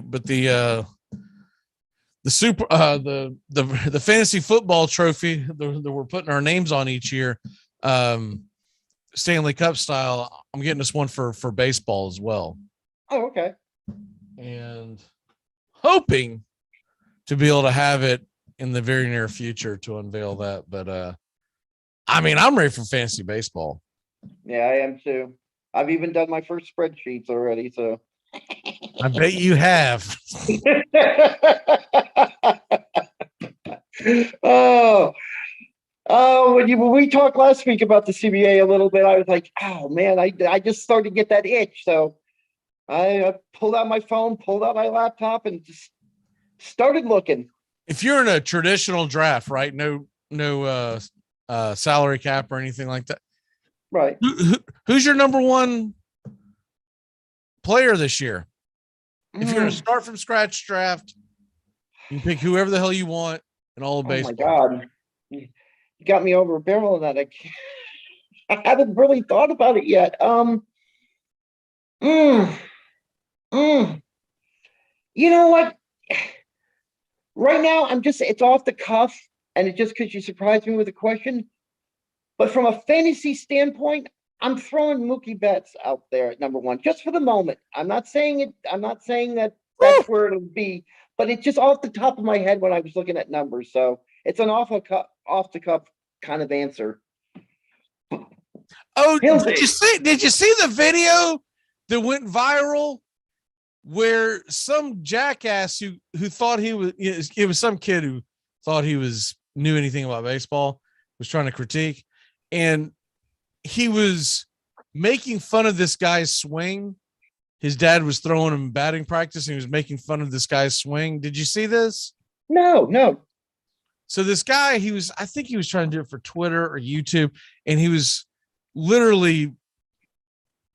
fantasy football trophy that we're putting our names on each year, Stanley Cup style. I'm getting this one for baseball as well. Oh, okay. And hoping to be able to have it in the very near future to unveil that. But I'm ready for fantasy baseball. Yeah, I am too. I've even done my first spreadsheets already, so I bet you have. When we talked last week about the CBA a little bit, I was like, oh man, I just started to get that itch. So I pulled out my phone, pulled out my laptop, and just started looking. If you're in a traditional draft, right? No salary cap or anything like that. Right. Who's your number one player this year? If you're going to start from scratch draft, you can pick whoever the hell you want in all of baseball. Oh my God. You got me over a barrel on that. I haven't really thought about it yet. You know what? Right now, it's off the cuff, and it's just because you surprised me with a question. But from a fantasy standpoint, I'm throwing Mookie Betts out there at number one, just for the moment. I'm not saying it. I'm not saying that that's where it'll be, but it's just off the top of my head when I was looking at numbers. So it's an off the cuff kind of answer. Oh, did you see the video that went viral where some jackass who thought it was some kid who thought he knew anything about baseball was trying to critique, and he was making fun of this guy's swing. His dad was throwing him batting practice, and he was making fun of this guy's swing. Did you see this? No. So this guy, I think he was trying to do it for Twitter or YouTube, and he was literally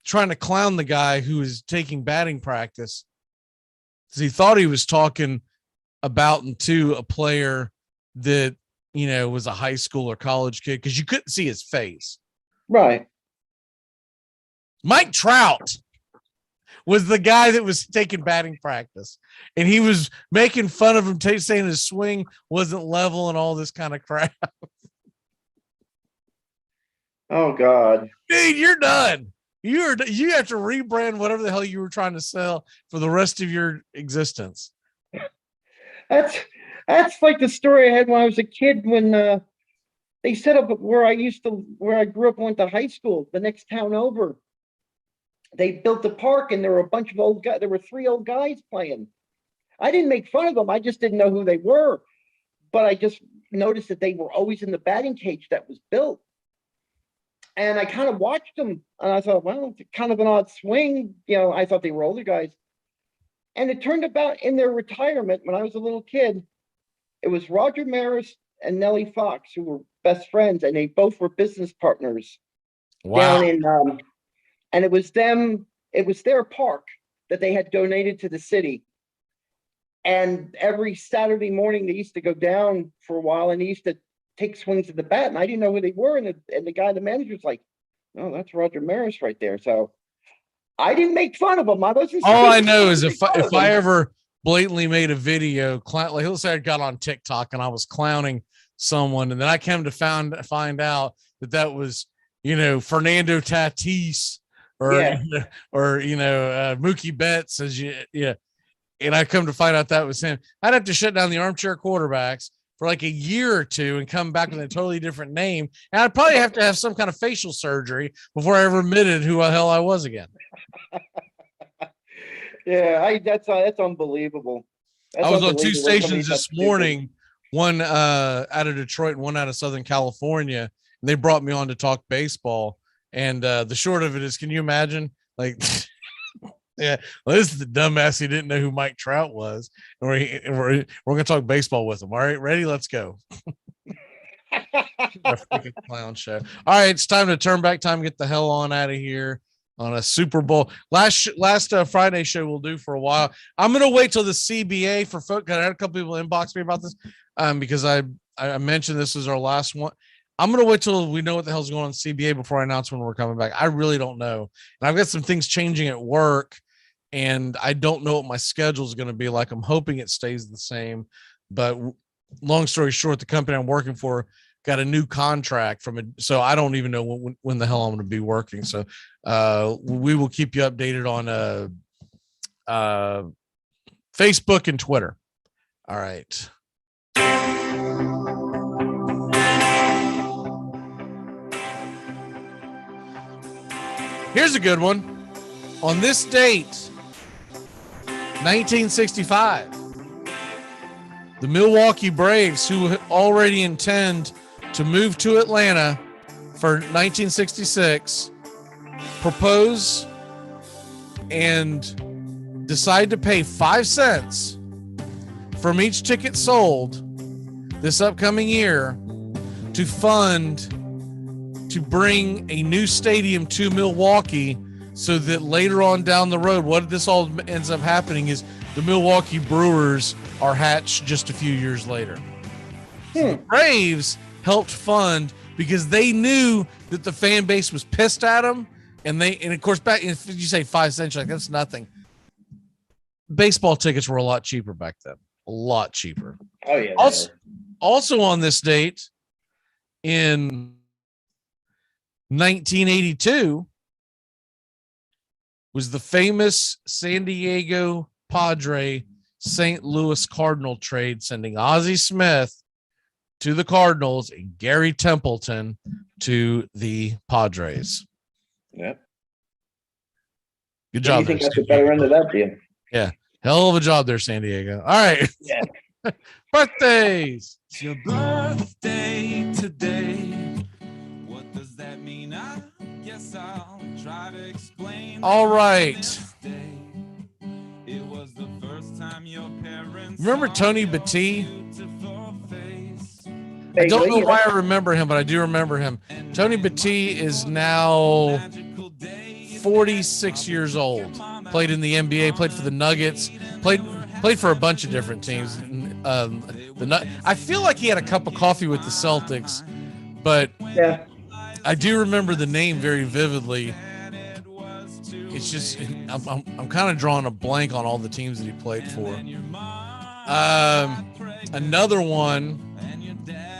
trying to clown the guy who was taking batting practice because he thought he was talking about and to a player that, was a high school or college kid, because you couldn't see his face. Right. Mike Trout was the guy that was taking batting practice, and he was making fun of him, saying his swing wasn't level and all this kind of crap. Oh God, dude, you're done. You have to rebrand whatever the hell you were trying to sell for the rest of your existence. That's like the story I had when I was a kid, when They set up where I grew up and went to high school, the next town over. They built a park and there were a bunch of old guys. There were 3 old guys playing. I didn't make fun of them. I just didn't know who they were. But I just noticed that they were always in the batting cage that was built. And I kind of watched them and I thought, well, it's kind of an odd swing. I thought they were older guys. And it turned about in their retirement when I was a little kid, it was Roger Maris and Nellie Fox who were best friends, and they both were business partners. Wow. Down in, and it was their park that they had donated to the city. And every Saturday morning they used to go down for a while and they used to take swings at the bat, and I didn't know who they were. And the guy, the manager, was like, "Oh, that's Roger Maris right there." So I didn't make fun of him. I wasn't. All I know is if I ever blatantly made a video, like let's say I got on TikTok and I was clowning someone, and then I came to find out that was Fernando Tatis or Mookie Betts, and I come to find out that was him. I'd have to shut down the Armchair Quarterbacks for like a year or two and come back with a totally different name. And I'd probably have to have some kind of facial surgery before I ever admitted who the hell I was again. Yeah, that's unbelievable. I was on 2 stations this morning, one out of Detroit and one out of Southern California. And they brought me on to talk baseball. And the short of it is, can you imagine? Like, yeah, well, this is the dumbass who didn't know who Mike Trout was. And we're going to talk baseball with him. All right, ready? Let's go. A freaking clown show. All right, it's time to turn back time, get the hell on out of here on a Super Bowl. Last Friday show we'll do for a while. I'm going to wait till the CBA for folks. I had a couple people inbox me about this because I mentioned this is our last one. I'm going to wait till we know what the hell's going on in CBA before I announce when we're coming back. I really don't know. And I've got some things changing at work, and I don't know what my schedule is going to be like. I'm hoping it stays the same. But long story short, the company I'm working for got a new contract so I don't even know when the hell I'm going to be working. So we will keep you updated on Facebook and Twitter. All right. Here's a good one. On this date, 1965, the Milwaukee Braves, who already intend to move to Atlanta for 1966, propose and decide to pay 5 cents from each ticket sold this upcoming year to bring a new stadium to Milwaukee, so that later on down the road, what this all ends up happening is the Milwaukee Brewers are hatched just a few years later. So the Braves helped fund because they knew that the fan base was pissed at them, and of course, back if you say 5 cents, like that's nothing. Baseball tickets were a lot cheaper back then, a lot cheaper. Oh yeah. Also on this date in 1982 was the famous San Diego Padre St. Louis Cardinal trade, sending Ozzie Smith to the Cardinals and Gary Templeton to the Padres. Yep. Good job. You think that's a better end of that deal? Yeah. Hell of a job there, San Diego. All right. Yeah. Birthdays. It's your birthday today. What does that mean? I guess I'll try to explain. All right. It was the first time your parents. Remember Tony Battie? I don't know why I remember him, but I do remember him. Tony Battie is now 46 years old. Played in the NBA, played for the Nuggets, played for a bunch of different teams. I feel like he had a cup of coffee with the Celtics, but yeah, I do remember the name very vividly. It's just I'm kind of drawing a blank on all the teams that he played for. Another one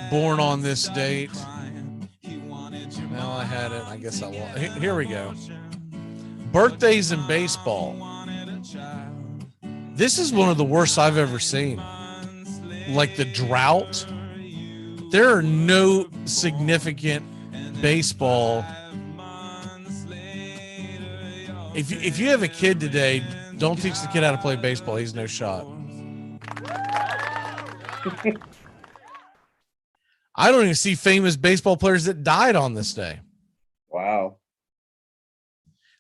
born on this date. Well, I had it. I guess I will. Here we go. Birthdays in baseball. This is one of the worst I've ever seen. Like the drought there are no significant baseball. If you have a kid today, don't teach the kid how to play baseball. He's no shot. I don't even see famous baseball players that died on this day. Wow.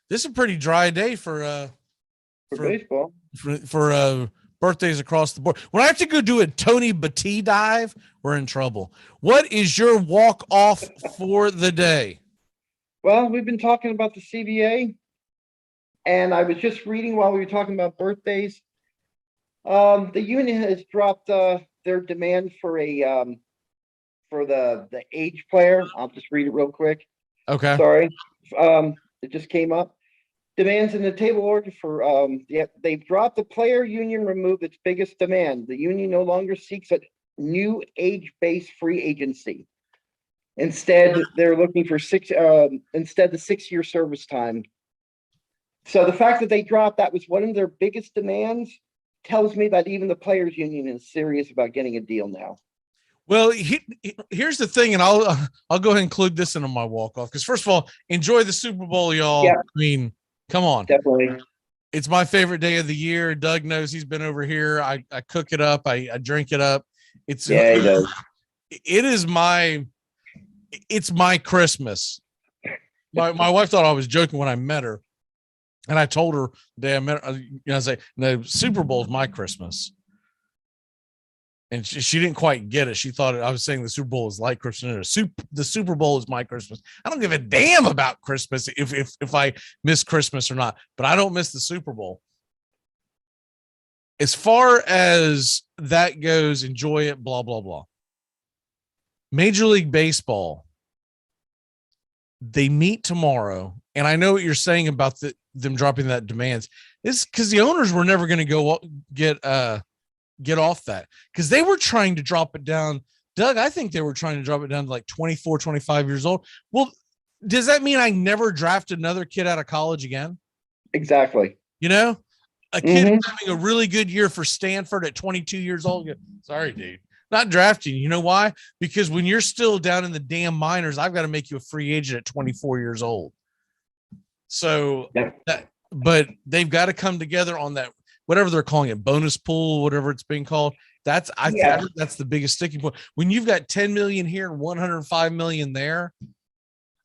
This is a pretty dry day for baseball. For birthdays across the board. When I have to go do a Tony Battie dive, we're in trouble. What is your walk off for the day? Well, we've been talking about the CBA, and I was just reading while we were talking about birthdays. The union has dropped their demand for a for the age player. I'll just read it real quick. Okay. Sorry. It just came up. Demands in the table order for they've dropped the player union, removed its biggest demand. The union no longer seeks a new age-based free agency. Instead, they're looking for the 6-year service time. So the fact that they dropped that was one of their biggest demands tells me that even the players union is serious about getting a deal now. Well, here's the thing, and I'll go ahead and include this into my walk off because first of all, enjoy the Super Bowl, y'all. Yeah. I mean, come on, definitely. It's my favorite day of the year. Doug knows he's been over here. I cook it up. I drink it up. He does. It's my Christmas. My wife thought I was joking when I met her, and I told her the day I met her, I say, no, Super Bowl is my Christmas. And she didn't quite get it. She thought I was saying the Super Bowl is like Christmas. The Super Bowl is my Christmas. I don't give a damn about Christmas if I miss Christmas or not, but I don't miss the Super Bowl. As far as that goes, enjoy it, blah, blah, blah. Major League Baseball, they meet tomorrow. And I know what you're saying about them dropping that demands. It's because the owners were never going to get off that because they were trying to drop it down. Doug, I think they were trying to drop it down to like 24, 25 years old. Well, does that mean I never draft another kid out of college again? Exactly. You know, a kid having a really good year for Stanford at 22 years old. Sorry, dude, not drafting. You know why? Because when you're still down in the damn minors, I've got to make you a free agent at 24 years old. So, but they've got to come together on that. Whatever they're calling it, bonus pool, whatever it's being called. I think that's the biggest sticking point. When you've got 10 million here and 105 million there,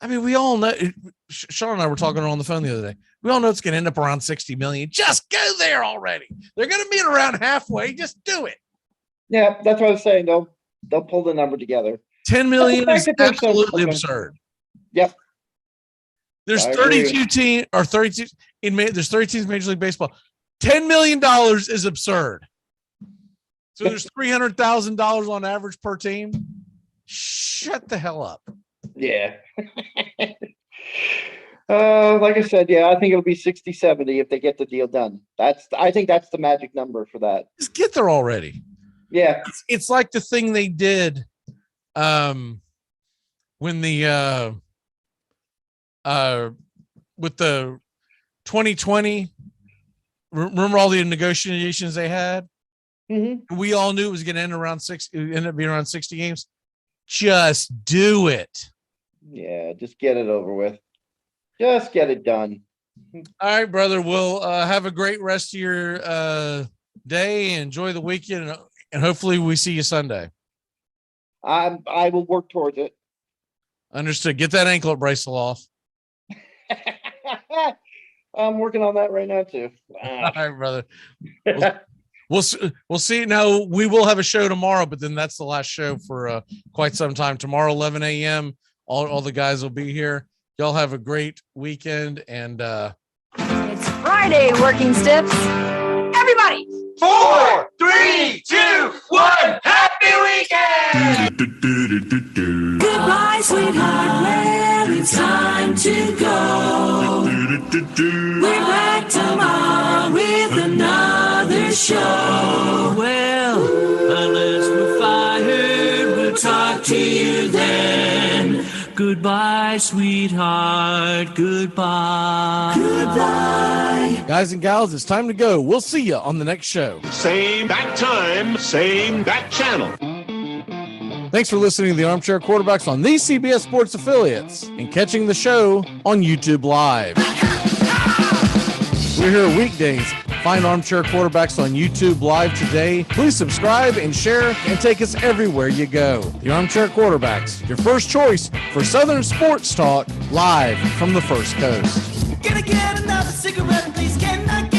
I mean, we all know. Sean and I were talking on the phone the other day. We all know it's going to end up around 60 million. Just go there already. They're going to meet around halfway. Just do it. Yeah, that's what I was saying. They'll pull the number together. 10 million is absolutely absurd. Yep. There's 32 teams or 32 there's 30 teams in Major League Baseball. $10 million is absurd. So there's $300,000 on average per team. Shut the hell up. Yeah. Like I said, I think it'll be 60, 70 if they get the deal done. I think that's the magic number for that. Just get there already. Yeah. It's like the thing they did when the with the 2020. Remember all the negotiations they had? Mm-hmm. We all knew it was going to end around 60. It ended up being around 60 games. Just do it. Yeah, just get it over with. Just get it done. All right, brother. We'll have a great rest of your day. Enjoy the weekend, and hopefully we see you Sunday. I will work towards it. Understood. Get that anklet bracelet off. I'm working on that right now too. All right, brother. We'll see. Now we will have a show tomorrow, but then that's the last show for quite some time. Tomorrow, 11 a.m. All the guys will be here. Y'all have a great weekend, and it's Friday, working stiffs. Everybody, 4, 3, 2, 1. Happy weekend! Goodbye, sweetheart. Well, it's time to go. We're back tomorrow with another show. Well, unless we're fired, we'll talk to you then. Goodbye, sweetheart. Goodbye. Goodbye. Guys and gals, it's time to go. We'll see you on the next show. Same bat time, same bat channel. Thanks for listening to the Armchair Quarterbacks on these CBS Sports affiliates and catching the show on YouTube Live. We're here weekdays. Find Armchair Quarterbacks on YouTube Live today. Please subscribe and share and take us everywhere you go. The Armchair Quarterbacks, your first choice for Southern sports talk, live from the First Coast. Gonna get another cigarette, please. Can I get